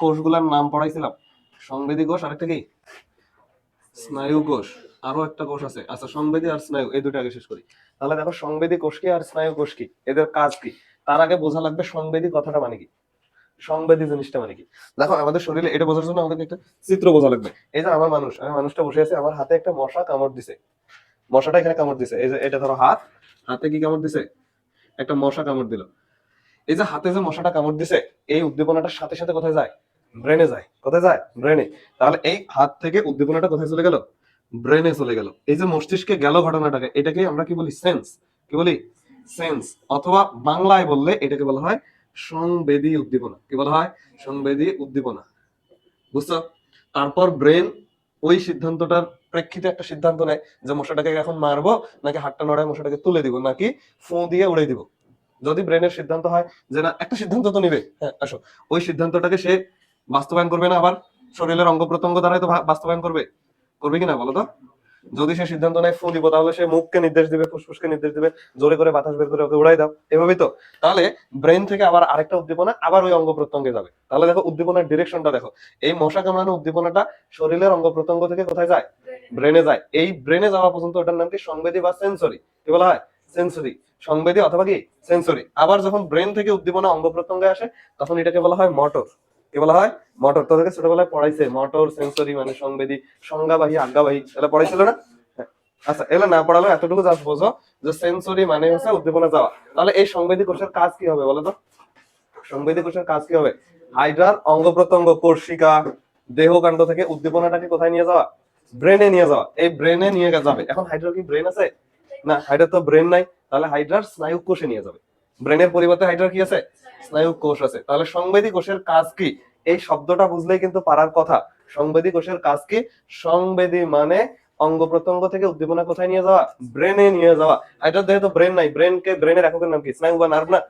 কোষগুলোর নাম পড়াইছিলাম, সংবেদী কোষ, আরেকটা কি স্নায়ু কোষ, আরো একটা কোষ আছে। আচ্ছা, সংবেদী আর স্নায়ু এই দুটো আগে শেষ করি। তাহলে দেখো সংবেদী কোষ কি আর স্নায়ু কোষ কি, এদের কাজ কি। তার আগে বোঝা লাগবে সংবেদী কথাটা মানে কি, সংবেদী জিনিসটা মানে কি। দেখো আমাদের শরীরে এটা বোঝার জন্য আমাদেরকে একটা চিত্র বোঝা লাগবে। এই যে আমি মানুষটা বসে আছে, আমার হাতে একটা মশা কামড় দিছে, মশাটা এখানে কামড় দিছে। এই যে এটা ধরো হাতে কি কামড় দিছে, একটা মশা কামড় দিল। এই যে হাতে যে মশাটা কামড় দিছে, এই উদ্দীপনাটার সাথে সাথে কোথায় যায়, ব্রেনে যায়। কোথায় যায়, ব্রেনে। তাহলে এই হাত থেকে উদ্দীপনাটা কোথায় চলে গেল, ব্রেনে চলে গেল। এই যে মস্তিষ্কে গেল ঘটনাটাকে, এটাকে আমরা কি বলি, সেন্স। কি বলি, সেন্স। অথবা বাংলায় বললে এটাকে বলা হয় সংবেদী উদ্দীপনা। কি বলা হয়, সংবেদী উদ্দীপনা। বুঝছো? তারপর ব্রেন ওই সিদ্ধান্তটার প্রেক্ষিতে একটা সিদ্ধান্ত নেয় যে মশাটাকে এখন মারবো, নাকি হাতটা নড়ায় মশাটাকে তুলে দিব, নাকি ফু দিয়ে উড়াই দিব। যদি ব্রেনের সিদ্ধান্ত হয় যে না, একটা সিদ্ধান্ত তো নিবে, হ্যাঁ আসো, ওই সিদ্ধান্তটাকে সে বাস্তবায়ন করবে না, আবার শরীরের অঙ্গ প্রত্যঙ্গ দ্বারাই তো বাস্তবায়ন করবে, করবে কিনা বলো তো। যদি সে সিদ্ধান্ত নেয় ফু দিব, তাহলে সে মুখকে নির্দেশ দিবে, ফুসফুসকে নির্দেশ দিবে, জোরে করে বাতাস বের করে ওকে উড়াই দাও, এভাবেই তো। তাহলে ব্রেন থেকে আবার আরেকটা উদ্দীপনা আবার ওই অঙ্গ প্রত্যঙ্গে যাবে। তাহলে দেখো উদ্দীপনার ডিরেকশনটা দেখো, এই মশা কামড়ানো উদ্দীপনাটা শরীরের অঙ্গ প্রত্যঙ্গ থেকে কোথায় যায়, ব্রেনে যায়। এই ব্রেনে যাওয়া পর্যন্ত ওটার নাম কি, সংবেদী বা সেন্সরি। কি বলা হয়, সেন্সরি, সংবেদী অথবা কি সেন্সরি। আবার যখন ব্রেন থেকে উদ্দীপনা অঙ্গ প্রত্যঙ্গে আসে, তখন এটাকে বলা হয় মোটর। কি বলা হয়, মোটর। তোদেরকে ছোটবেলায় পড়াইছে মোটর, সেন্সরি মানে সংবেদী, সংজ্ঞাবাহী, আজ্ঞাবাহী, এটা পড়াইছিল না। আচ্ছা, এগুলো না পড়ালো, এতটুকু জাস্ট বোঝো যে সেন্সরি মানে হচ্ছে উদ্দীপনা যাওয়া। তাহলে এই সংবেদী কোষের কাজ কি হবে বলো তো, সংবেদী কোষের কাজ কি হবে, হাইড্রার অঙ্গ প্রত্যঙ্গ, কোষিকা, দেহকাণ্ড থেকে উদ্দীপনাটাকে কোথায় নিয়ে যাওয়া, ব্রেনে নিয়ে যাওয়া। এই ব্রেনে নিয়ে যাবে। এখন হাইড্রার কি ব্রেন আছে, না, হাইড্রার তো ব্রেন নাই। তাহলে হাইড্রার স্নায়ু কোষে নিয়ে যাবে। ব্রেনের পরিবর্তে হাইড্রার কি আছে, স্নায়ু কোষ আছে। তাহলে সংবেদী কোষের কাজ কি, এই শব্দটা বুঝলেই কিন্তু পারার কথা। সংবেদী কোষের কাজ কি, সংবেদী মানে অঙ্গ প্রত্যঙ্গ থেকে উদ্দীপনা কোথায় নিয়ে যাওয়া, ব্রেনে নিয়ে যাওয়া। হাইড্রার দেহে তো ব্রেন নাই, ব্রেনকে, ব্রেনের এককের নাম কি, স্নায়ু বা নার্ভ না,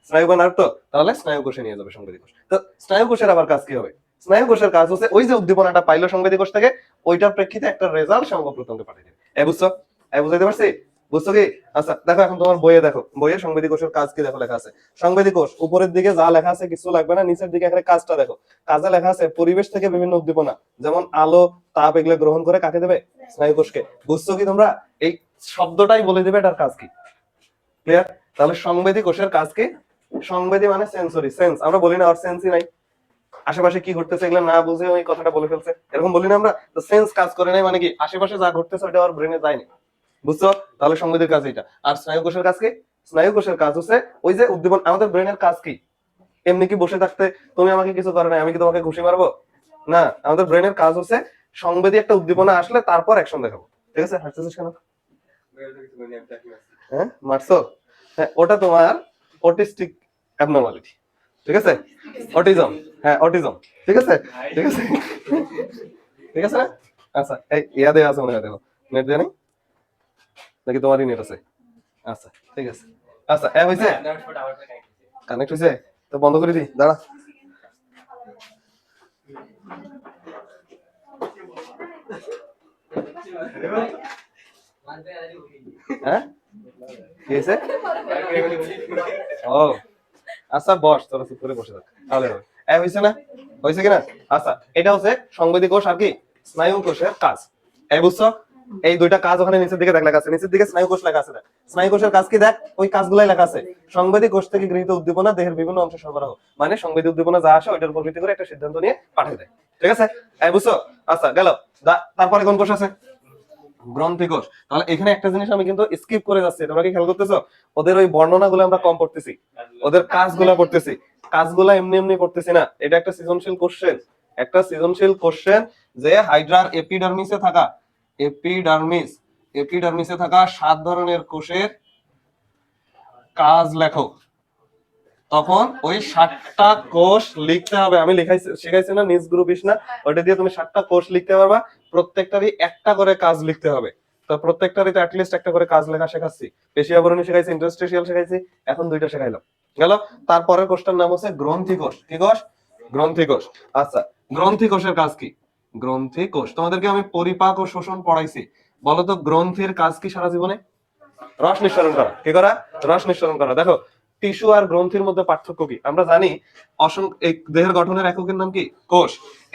স্নায়ু বা নার্ভ তো। তাহলে স্নায়ু কোষে নিয়ে যাবে সংবেদী কোষ। তো স্নায়ু কোষের আবার কাজ কি হবে, স্নায়ু কোষের কাজ হচ্ছে ওই যে উদ্দীপনাটা পাইলো সংবেদী কোষ থেকে, ওইটার প্রেক্ষিতে একটা রেজাল্ট অঙ্গ প্রত্যঙ্গে পাঠিয়ে দেবে। বুঝছো, বুঝাইতে পারছি, বুঝছো কি। আচ্ছা দেখো, এখন তোমার বইয়ে দেখো, বইয়ে সংবেদী কোষের কাজ কি দেখো, লেখা আছে সংবেদী কোষ উপরের দিকে যা লেখা আছে কিছু লাগবে না, নিচের দিকে একটা কাজটা দেখো। কাজে লেখা আছে পরিবেশ থেকে বিভিন্ন উদ্দীপনা, যেমন আলো, তাপ, এগুলো গ্রহণ করে কাকে দেবে, স্নায়ু কোষকে। বুঝছো কি তোমরা, এই শব্দটাই বলে দিবে এটার কাজ কি। ক্লিয়ার। তাহলে সংবেদী কোষের কাজ কি, সংবেদী মানে সেন্সরি, সেন্স। আমরা বলি না আর সেন্সই নাই, আশেপাশে কি ঘটতেছে এগুলো না বুঝে ওই কথাটা বলে ফেলছে, এরকম বলি না আমরা। তো সেন্স কাজ করে নাই মানে কি, আশেপাশে যা ঘটতেছে ওটা আর ব্রেনে যায়নি। বুঝছো, তাহলে সংবেদীর কাজ এটা। আর স্নায়ু কোষের কাজ কি, স্নায়ু কোষের কাজ হচ্ছে ওই যে উদ্দীপন। আমাদের ব্রেনের কাজ কি, এমনি কি বসে থাকতে তুমি আমাকে কিছু করে নাই, আমি কি তোমাকে ঘুষি মারবো না। আমাদের ব্রেনের কাজ হচ্ছে সংবেদী একটা উদ্দীপনা আসলে তারপর অ্যাকশন দেখাবো। ঠিক আছে, হাসতেছিস কেন, হ্যাঁ মারছো, হ্যাঁ ওটা তোমার অটিস্টিক অ্যাবনর্মালিটি। ঠিক আছে, অটিজম, হ্যাঁ অটিজম। ঠিক আছে, ঠিক আছে, ঠিক আছে না। আচ্ছা, এই ইয়াদে আছে মনে হয়, দেখো নেট দিয়ে নেই নাকি তোমারই নেট আছে। আচ্ছা ঠিক আছে। আচ্ছা হয়েছে, কানেক্ট হয়েছে, তো বন্ধ করে দিই, দাঁড়া। হ্যাঁ কি হয়েছে, ও আচ্ছা বস, তোরা চুপ করে বসে থাক তাহলে হবে। হয়েছে না, হয়েছে কিনা। আচ্ছা, এটা হচ্ছে সংবেদী কোষ আর কি স্নায়ু কোষের কাজ। বুঝছো, এই দুইটা কাজ ওখানে নিচের দিকে দেখ লেখা আছে, নিচের দিকে স্নায়ু কোষ লেখা আছে। স্নায়ু কোষের কাজ কি দেখ, ওই কাজগুলাই লেখা আছে। সংবেদী কোষ থেকে গৃহীত উদ্দীপনা দেহের বিভিন্ন অংশে সরবরাহ, মানে সংবেদী উদ্দীপনা যা আসে ওইটার উপর ভিত্তি করে একটা সিদ্ধান্ত নিয়ে পাঠিয়ে দেয়। ঠিক আছে, বুঝছো। আচ্ছা গেল, তারপরে কোন কোষ আছে, গ্রন্থি কোষ। তাহলে এখানে একটা জিনিস আমি কিন্তু স্কিপ করে যাচ্ছি, তোমরা কি খেয়াল করতেছো, ওদের ওই বর্ণনাগুলো আমরা কম পড়তেছি, ওদের কাজগুলো পড়তেছি, কাজগুলো এমনি এমনি পড়তেছি না। এটা একটা সৃজনশীল কোশ্চেন, একটা সৃজনশীল কোশ্চেন যে হাইড্রার এপিডার্মিসে থাকা, এপিডার্মিসে থাকা 7 ধরনের কোষের কাজ লেখো। তখন ওই 7টা কোষ লিখতে হবে। আমি শেখাইছি না নিজ গ্রুপ ইস না, ওটা দিয়ে তুমি 7টা কোষ লিখতে পারবা। প্রত্যেকটারই একটা করে কাজ লিখতে হবে। তো প্রত্যেকটারই তো অ্যাটলিস্ট একটা করে কাজ লেখা শেখাচ্ছি। পেশি আবরণী শেখাইছি, ইন্টারস্টিশিয়াল শেখাইছি, এখন 2টা শেখাইলাম। গেল। তারপরের কোষটার নাম হচ্ছে গ্রন্থি কোষ। কি কোষ, গ্রন্থি কোষ। আচ্ছা, গ্রন্থি কোষের কাজ কি, গ্রন্থি কোষ তোমাদেরকে আমি পরিপাক ও শোষণ পড়াইছি। বলতো গ্রন্থির কাজ কি সারা জীবনে, রস নিঃসরণ করা। কি করা, রস নিঃসরণ করা। দেখো টিস্যু আর গ্রন্থির মধ্যে পার্থক্য কি? আমরা জানি এই দেহের গঠনের এককের নাম কি? কোষ।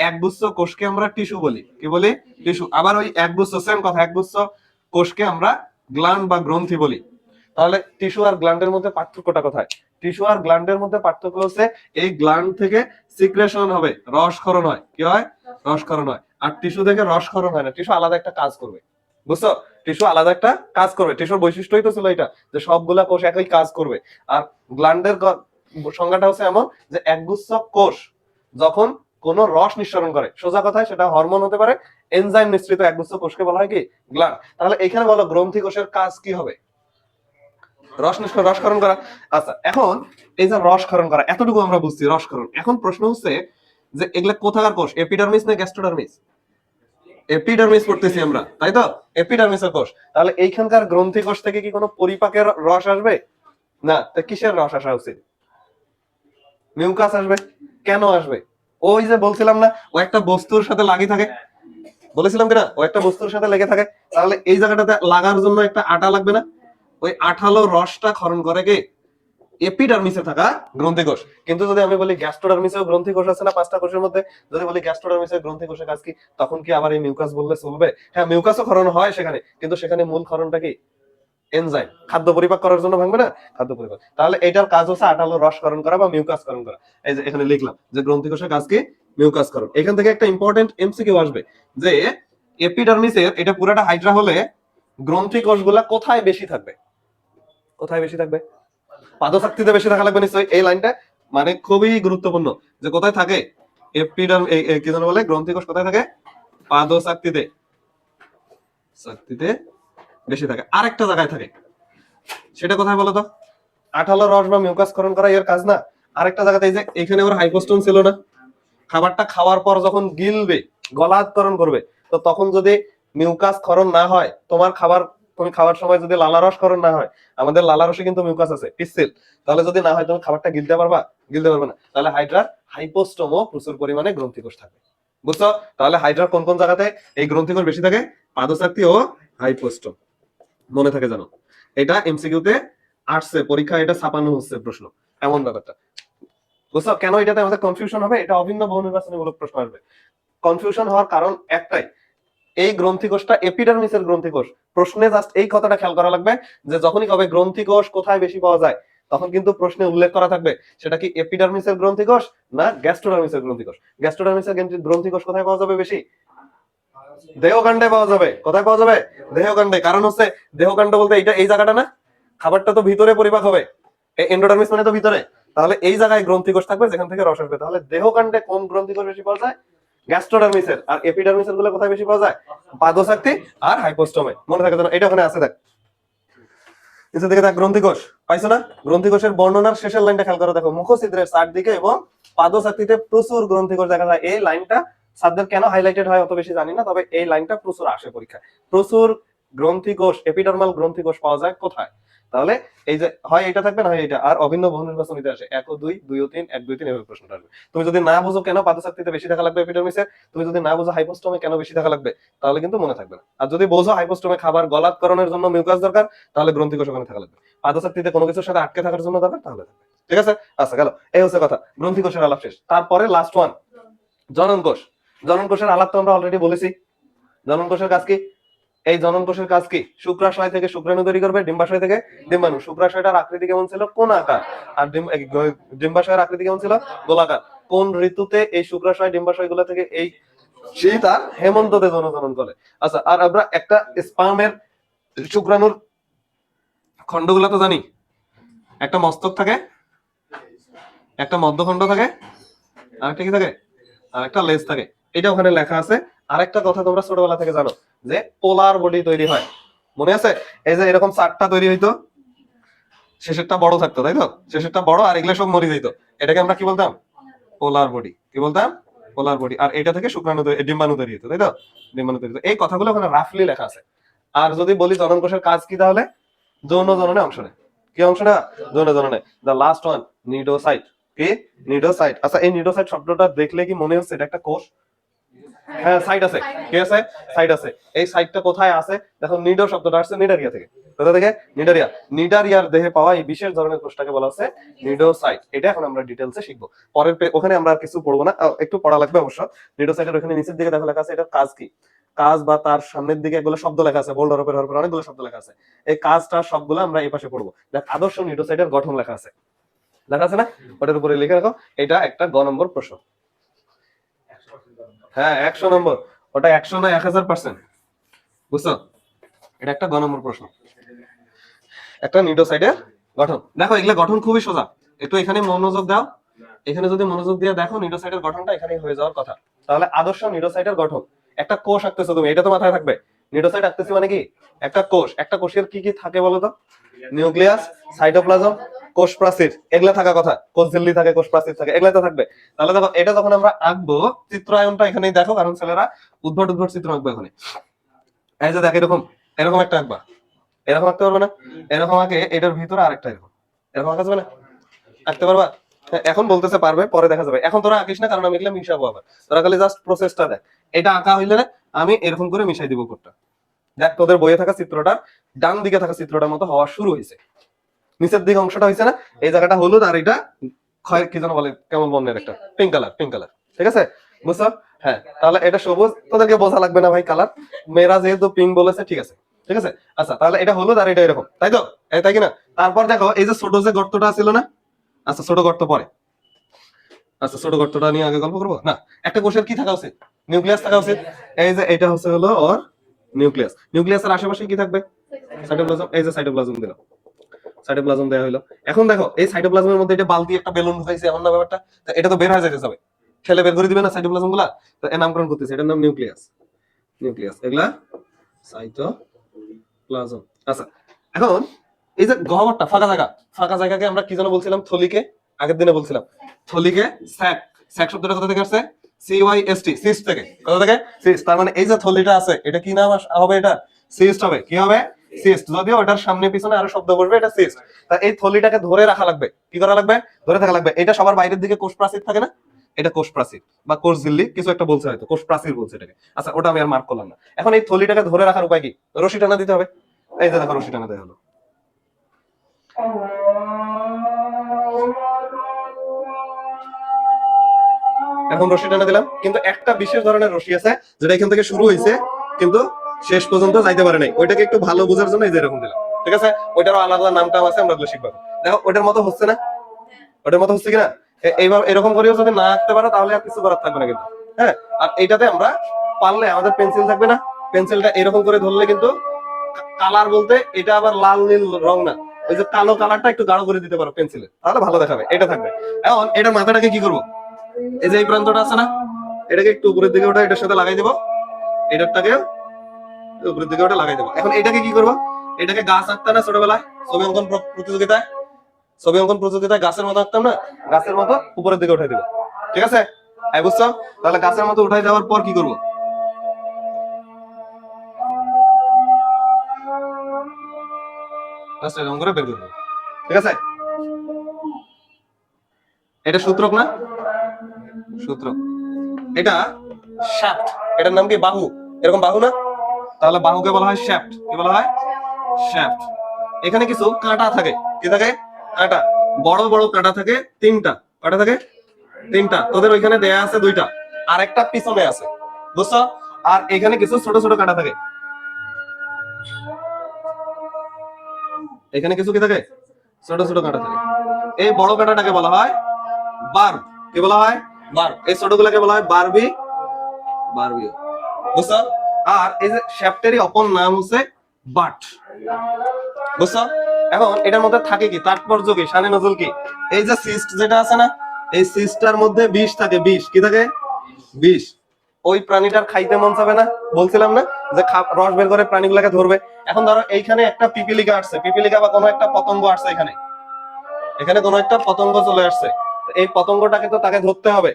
একগুচ্ছ কোষকে আমরা টিস্যু বলি। কি বলি? টিস্যু। আবার ওই একগুচ্ছ সেম কথা, একগুচ্ছ কোষকে আমরা গ্ল্যান্ড বা গ্রন্থি বলি। তাহলে টিস্যু আর গ্ল্যান্ডের মধ্যে পার্থক্যটা কোথায়? টিস্যু আর গ্ল্যান্ডের মধ্যে পার্থক্য হচ্ছে এই গ্ল্যান্ড থেকে সিক্রেশন হবে, রসক্ষরণ হয়। কি হয়? রসক্ষরণ হয়। আর টিস্যু থেকে রসক্ষরণ হয় না, টিস্যু আলাদা একটা কাজ করবে। বুঝছো? টিস্যু আলাদা একটা কাজ করবে। টিস্যুর বৈশিষ্ট্যই তো ছিল এটা, যে সবগুলা কোষ একই কাজ করবে। আর গ্ল্যান্ডের সংজ্ঞাটা হচ্ছে এমন যে একগুচ্ছ কোষ যখন কোন রস নিঃসরণ করে, সোজা কথায় সেটা হরমোন হতে পারে, এনজাইম নিঃসৃত একগুচ্ছ কোষকে বলা হয় কি? গ্ল্যান্ড। তাহলে এখানে বলো গ্রন্থি কোষের কাজ কি হবে? রসক্ষরণ করা। আচ্ছা, এখন এই যে রসক্ষরণ করা, এতটুকু আমরা বুঝছি রসক্ষরণ। এখন প্রশ্ন হচ্ছে যে এগুলা কোথাকার কোষ? এপিডার্মিস না গ্যাস্ট্রোডার্মিস? এপিডার্মিস পড়তেছি আমরা, তাই তো? এপিডার্মিসের কোষ। তাহলে এইখানকার গ্রন্থি কোষ থেকে কি কোনো পরিপাকের রস আসবে? না। তো কিসের রস আসা উচিত? মিউকাস আসবে। কেন আসবে? ওই যে বলছিলাম না, ও একটা বস্তুর সাথে লাগি থাকে, বলেছিলাম কিনা? ও একটা বস্তুর সাথে লেগে থাকে। তাহলে এই জায়গাটাতে লাগার জন্য একটা আটা লাগবে না? ওই আঠালো রসটা ক্ষরণ করে কে? এপিডার্মিসে থাকা গ্রন্থি কোষ। কিন্তু যদি আমি বলি গ্যাস্ট্রোডার্মিসেও গ্রন্থি কোষ আছে না 5টা কোষের মধ্যে, যদি বলি গ্যাস্ট্রোডার্মিসের গ্রন্থি কোষের কাজ কি, তখন কি আবার এই মিউকাস বললে চলবে? হ্যাঁ, মিউকাসও ক্ষরণ হয় সেখানে, কিন্তু সেখানে মূল ক্ষরণটা কি? এনজাইম। খাদ্য পরিপাক করার জন্য ভাঙবে না? খাদ্য পরিপাক। তাহলে এটার কাজ হচ্ছে আঠালো রসকরণ করা বা মিউকাসকরণ করা। এই যে এখানে লিখলাম যে গ্রন্থি কোষের কাজ কি? মিউকাসকরণ। এখান থেকে একটা ইম্পর্টেন্ট এমসিকিউ আসবে যে এপিডার্মিসের এটা পুরোটা হাইড্রা হলে গ্রন্থি কোষগুলা কোথায় বেশি থাকবে? কোথায় বেশি থাকবে? পাদশক্তিতে বেশি থাকা লাগবে নিশ্চয়ই। এই লাইনটা মানে খুবই গুরুত্বপূর্ণ, যে কোথায় থাকে এপিডার্ম, কি যেন বলে, গ্রন্থি কোষ কোথায় থাকে? পাদশক্তিতে। শক্তিতে বেশি থাকে। আরেকটা জায়গায় থাকে, সেটা কোথায় বলো তো? আঠালো রস বা মিউকাসকরণ করা এর কাজ না। আরেকটা জায়গাতে, এই যে এখানে ওর হাইপোস্টোম ছিল না, খাবারটা খাওয়ার পর যখন গিলবে, গলাধকরণ করবে, তো তখন যদি মিউকাস ক্ষরণ না হয়, তোমার খাবার তুমি খাওয়ার সময় যদি লালারস ক্ষরণ না হয়, আমাদের লালারসে কিন্তু মিউকাস আছে, পিসিল, তাহলে যদি না হয় তুমি খাবারটা গিলতে পারবা? গিলতে পারবে না। তাহলে হাইড্রার হাইপোস্টোমও প্রচুর পরিমাণে গ্রন্থিকোষ থাকে। বুঝছো? তাহলে হাইড্রার কোন কোন জায়গাতে এই গ্রন্থিকোষ বেশি থাকে? পাদশক্তি ও হাইপোস্টোম। মনে থাকে জানো, এটা এমসিকিউতে আসছে, পরীক্ষা এটা ছাপানো হচ্ছে প্রশ্ন, এমন ব্যাপারটা। বুঝছো কেন এটাতে আমাদের কনফিউশন হবে? এটা অভিন্ন বহু নির্বাচনীমূলক প্রশ্ন আসবে। কনফিউশন হওয়ার কারণ একটাই, এই গ্রন্থিকোষটা এপিডার্মিসের গ্রন্থিকোষ। প্রশ্নে জাস্ট এই কথাটা খেয়াল করা লাগবে যে যখনই কবে গ্রন্থিকোষ কোথায় বেশি পাওয়া যায়, তখন কিন্তু প্রশ্নে উল্লেখ করা থাকবে সেটা কি এপিডার্মিসের গ্রন্থিকোষ না গ্যাস্ট্রোডার্মিসের গ্রন্থিকোষ। গ্যাস্ট্রোডার্মিসের গ্রন্থিকোষ কোথায় পাওয়া যাবে বেশি? দেহকাণ্ডে পাওয়া যাবে। কোথায় পাওয়া যাবে? দেহকাণ্ডে। কারণ হচ্ছে দেহকাণ্ড বলতে এইটা, এই জায়গাটা না, খাবারটা তো ভিতরে পরিপাক হবে, এন্ডোডার্মিস মানে তো ভিতরে। তাহলে এই জায়গায় গ্রন্থিকোষ থাকবে যেখান থেকে রস আসবে। তাহলে দেহকাণ্ডে কোন গ্রন্থিকোষ বেশি পাওয়া যায়? গ্যাস্ট্রোডার্মিসের। আর এপিডার্মিসের গুলো কোথায় বেশি পাওয়া যায়? পাদশক্তি আর হাইপোস্টোমে। মনে থাকে যেন, এটা ওখানে আছে, দেখ নিচে দিকে দেখ, গ্রন্থিকোষ পাইছো না? গ্রন্থিকোষের বর্ণনার শেষের লাইনটা খেয়াল করে দেখো, মুখছিদ্রের চারদিকে এবং পাদশক্তিতে প্রচুর গ্রন্থিকোষ দেখা যায়। এই লাইনটা সাবজেক্ট কেন হাইলাইটেড হয় অত বেশি জানি না, তবে এই লাইনটা প্রচুর আসে পরীক্ষায়। প্রচুর গ্রন্থিকোষ, এপিডার্মাল গ্রন্থিকোষ পাওয়া যায় কোথায়? তাহলে এই যে হয় এটা থাকবে, না হয় এটা। আর অভিন্ন বহু নির্বাচনীতে আসে 1 ও 2, 2 ও 3, 1, 2, 3 এভাবে প্রশ্নটা আসবে। তুমি যদি না বুঝো কেন পাদশক্তিতে বেশি থাকা লাগবে এপিডার্মিসে, তুমি যদি না বুঝো হাইপোস্টোমে কেন বেশি থাকা লাগবে, তাহলে কিন্তু মনে থাকবে না। আর যদি বোঝো হাইপোস্টোমে খাবার গলাধকরণের জন্য মিউকাস দরকার, তাহলে গ্রন্থিকোষ ওখানে থাকা লাগবে। পাদশক্তিতে কোনো কিছুর সাথে আটকে থাকার জন্য দরকার, তাহলে থাকবে। ঠিক আছে? আচ্ছা গেল, এই হচ্ছে কথা। গ্রন্থিকোষের আলাপ শেষ। তারপরে লাস্ট ওয়ান, জনন কোষ। জনন কোষের আলাপ তো আমরা অলরেডি বলেছি। জনন কোষের কাজ কি? এই জনন কোষের কাজ কি? শুক্রাশয় থেকে শুক্রাণু তৈরি করবে, ডিম্বাশয় থেকে ডিম্বাণু। শুক্রাশয়টার আকৃতি কেমন ছিল? কোন আকার। আর ডিম্বাশয়ের আকৃতি কেমন ছিল? গোলাকার। কোন ঋতুতে এই শুক্রাশয় ডিম্বাশয় গুলা থেকে এই শীত আর হেমন্ততে জনন করে? আচ্ছা, আর আমরা একটা স্পার্মের শুক্রাণুর খন্ডগুলো তো জানি, একটা মস্তক থাকে, একটা মধ্যখণ্ড থাকে, আরেকটা কি থাকে? আর একটা লেজ থাকে। এটা ওখানে লেখা আছে। আরেকটা কথা তোমরা ছোটবেলা থেকে জানো যে পোলার বডি তৈরি হয়, মনে আছে? এই যে এরকম চারটা তৈরি হইতো, শেষেরটা বড় থাকতো, তাই তো? শেষেরটা বড় আর এগুলো সব মরে যেত। এটাকে আমরা কি বলতাম? পোলার বডি। কি বলতাম? পোলার বডি। আর এটা থেকে শুক্রাণু ডিম্বাণু তৈরি হতো, তাই তো? ডিম্বাণু তৈরি হতো। এই কথাগুলো ওখানে রাফলি লেখা আছে। আর যদি বলি জনন কোষের কাজ কি, তাহলে যৌন জননে অংশ নেয়। কি অংশ নেয়? যৌন জননে। The last one, cnidocyte. কি? নিডোসাইট। আচ্ছা, এই নিডোসাইট শব্দটা দেখলে কি মনে হচ্ছে এটা একটা কোষ? হ্যাঁ সাইড আছে, কি আছে? সাইড আছে। এই সাইডটা কোথায় আছে দেখো, নিডো শব্দটা আসছে নিডারিয়া থেকে। কোথা থেকে? নিডারিয়া। নিডারিয়ার দেহে পাওয়া এই বিশেষ ধরনের কোষটাকে বলা হচ্ছে নিডোসাইট। এটা এখন আমরা ডিটেইলসে শিখবো। পরের ওখানে আমরা আর কিছু পড়বো না, একটু পড়া লাগবে অবশ্য। নিডোসাইটের ওখানে নিচের দিকে দেখো লেখা আছে এটার কাজ কি। কাজ বা তার সামনের দিকে এগুলো শব্দ লেখা আছে, বোল্ড হরফের অনেকগুলো শব্দ লেখা আছে। এই কাজটা সবগুলো আমরা এই পাশে পড়বো। দেখ আদর্শ নিডোসাইটের গঠন লেখা আছে, লেখা আছে না? ওটার উপরে লিখে রাখো। এটা একটা গ নম্বর প্রশ্ন। হ্যাঁ 100 নম্বর, ওটা 100 না 1000%, বুঝছো? এটা একটা গ নম্বর প্রশ্ন। একটা নিউক্লিওসাইডের গঠন দেখো, এগুলা গঠন খুবই সোজা। একটু এখানে মনোযোগ দাও, এখানে যদি মনোযোগ দিয়ে দেখো নিউক্লিওসাইডের গঠনটা এখানেই হয়ে যাওয়ার কথা। তাহলে আদর্শ নিউক্লিওসাইডের গঠন, একটা কোষ আঁকতেছো তুমি, এটা তো মাথায় থাকবে। নিউক্লিওসাইড আঁকতেছি মানে কি? একটা কোষ। একটা কোষের কি কি থাকে বলো তো? নিউক্লিয়াস, সাইটোপ্লাজম, কোষ প্রাচীর, এগুলা থাকা কথা। কোষ ঝিল্লি থাকে, কোষ প্রাচীর থাকে, এগুলা তো থাকবে। তাহলে দেখো এটা যখন আমরা আঁকবো, চিত্রায়নটা এখানেই দেখো, কারণ ছেলেরা উদ্ভট উদ্ভট চিত্র আঁকবে এখানে। এই যে দেখ এরকম, এরকম একটা আঁকবা, এরকম আঁকতে পারবে না? এরকম আঁকে এটার ভিতরে আরেকটা এরকম, এরকম আঁকা যাবে না? আঁকতে পারবা? এখন বলতেছে পারবে, পরে দেখা যাবে। এখন তোরা আঁকিস না, কারণ আমি এগুলো মিশাবো আবার। তোরা খালি জাস্ট প্রসেসটা দেখ। এটা আঁকা হইলে আমি এরকম করে মিশাই দিব কোডটা। দেখ তোদের বইয়ে থাকা চিত্রটা ডান দিকে থাকা চিত্রটার মতো হওয়া শুরু হয়েছে। নিচের দিকে অংশটা হয়েছে না, এই জায়গাটা হলুদ, আর এটা কি যেন বলে, কেমন বর্ণের একটা পিঙ্ক কালার, পিঙ্ক কালার। ঠিক আছে, বুঝছো? হ্যাঁ, তাহলে এটা সবুজ, তোদেরকে বোঝা লাগবে না ভাই কালার, মেয়েরা যেহেতু পিঙ্ক বলেছে, ঠিক আছে। ঠিক আছে, আচ্ছা তাহলে এটা হলুদ আর এটা এরকম, তাই তো? তাই কিনা? তারপর দেখো এই যে ছোট যে গর্তটা ছিল না, আচ্ছা ছোট গর্ত পরে, আচ্ছা ছোট গর্তটা নিয়ে আগে গল্প করবো না। একটা কোষের কি থাকা উচিত? নিউক্লিয়াস থাকা উচিত। এই যে এটা হচ্ছে হলো ওর নিউক্লিয়াস। নিউক্লিয়াসের আশেপাশে কি থাকবে? সাইটোপ্লাজম। এই যে সাইটোপ্লাজম দিলাম, সাইটোপ্লাজম দেওয়া হলো। এখন দেখো এই সাইটোপ্লাজমের মধ্যে এটা বালতি একটা বেলুন ঢুকাইছে, এমন না ব্যাপারটা? তো এটা তো বের হয়ে যেতে যাবে, ঠেলে বের করে দিবে না সাইটোপ্লাজম গুলা? তো এর নামকরণ করতেছে, এটার নাম নিউক্লিয়াস। নিউক্লিয়াস, এগুলা সাইটোপ্লাজম। আচ্ছা এখন এই যে গহ্বরটা, ফাঁকা জায়গা, ফাঁকা জায়গাকে আমরা কি যেন বলছিলাম? থলিকে, আগের দিনে বলছিলাম থলিকে স্যাক। স্যাক শব্দটা কোথা থেকে আসছে? সিওয়াইএসটি, সিস্ট থেকে। কোথা থেকে? সিস্ট। তার মানে এই যে থলিটা আছে, এটা কি নাম হবে? এটা সিস্ট হবে। কি হবে? সিস্ট। যদিও এটার সামনে পিছনে আরো শব্দ বসবে, এটা সিস্ট। তা এই থলিটাকে ধরে রাখা লাগবে। কি করা লাগবে? ধরে থাকা লাগবে। এটা সবার বাইরের দিকে কোষ প্রাচীর থাকে না, এটা কোষ প্রাচীর বা কোষ ঝিল্লি, কিছু একটা বলছে হয়তো, কোষ প্রাচীর বলছে এটাকে। আচ্ছা ওটা আমি আর মার্ক করলাম না। এখন এই থলিটাকে ধরে রাখার উপায় কি? রশি টানা দিতে হবে। এই যে দেখো রশি টানা দেওয়া হলো। এখন রশি টানা দিলাম, কিন্তু একটা বিশেষ ধরনের রশি আছে যেটা এখান থেকে শুরু হয়েছে কিন্তু শেষ পর্যন্ত যাইতে পারে নাই। ওইটাকে একটু ভালো বোঝার জন্য এই যে এরকম দিলাম। ঠিক আছে, ওইটারও আলাদা নামটাম আছে, আমরা ওগুলো শিখবো। দেখো ওইটার মতো হচ্ছে না? ওটার মতো হচ্ছে কিনা? এইভাবে এরকম করেও যদি না আঁকতে পারো তাহলে আর কিছু করার থাকবে না কিন্তু। হ্যাঁ, আর এইটাতে আমরা পারলে আমাদের পেন্সিল থাকবে না, পেন্সিলটা এরকম করে ধরলে কিন্তু কালার বলতে এটা আবার লাল নীল রং না, ওই যে কালো কালারটা একটু গাঢ় করে দিতে পারো পেন্সিলে, তাহলে ভালো দেখাবে। এটা থাকবে। এখন এটার মাথাটাকে কি করবো? এই যে এই প্রান্তটা আছে না, এটাকে একটু উপরের দিকে ওটা এটার সাথে লাগাই দেবো, এটারটাকে উপরের দিকে ওটা লাগাই দেবো। এখন এটাকে কি করবো? এটাকে গাছ আঁকতে না ছোটবেলায় ছবি অঙ্কন প্রতিযোগিতায়, ছবি অঙ্কন প্রতিযোগিতায় গাছের মতো আঁকতাম না, গাছের মতো উপরের দিকে উঠাই দেবো। ঠিক আছে, বুঝছো? তাহলে গাছের মতো উঠাই দেওয়ার পর কি করবো? এরকম করে বের করবো। ঠিক আছে, এটা সূত্রক না? সূত্রক। এটা শ্যাফট। এটার নাম কি? বাহু। এরকম বাহু না? তাহলে বাহুকে বলা হয় শ্যাফট। কি বলা হয়? শ্যাফট। এখানে কিছু কাঁটা থাকে। কি থাকে? কাঁটা। বড় বড় কাঁটা থাকে তিনটা। কয়টা থাকে? তিনটা। তোদের ওইখানে দেয়া আছে দুইটা, আর একটা পিছনে আছে, বুঝছো? আর এখানে কিছু ছোট ছোট কাঁটা থাকে। এখানে কিছু কি থাকে? ছোট ছোট কাঁটা থাকে। এই বড় কাঁটাটাকে বলা হয় বার্ব। কি বলা হয়? বার্ব। এই ছোটগুলোকে বলা হয় বারবি, বারবিও, বুঝছো? আর এই যে শ্যাফটেরই অপর নাম হচ্ছে বাট, বুঝছো? এখন এটার মধ্যে থাকে কি? তাৎপর্য কি? শানে নজল কি? এই যে সিস্ট যেটা আছে না, এই সিস্টটার মধ্যে বিষ থাকে। বিষ কি থাকে? বিষ। ওই প্রাণীটার খাইতে মন চাবে না, বলছিলাম না যে রস বের করে প্রাণীগুলোকে ধরবে। এখন ধরো এইখানে একটা পিপিলিকা আসছে, পিপিলিকা বা কোনো একটা পতঙ্গ আসছে, এখানে এখানে কোনো একটা পতঙ্গ চলে আসছে। এই পতঙ্গটাকে তো তাকে ধরতে হবে।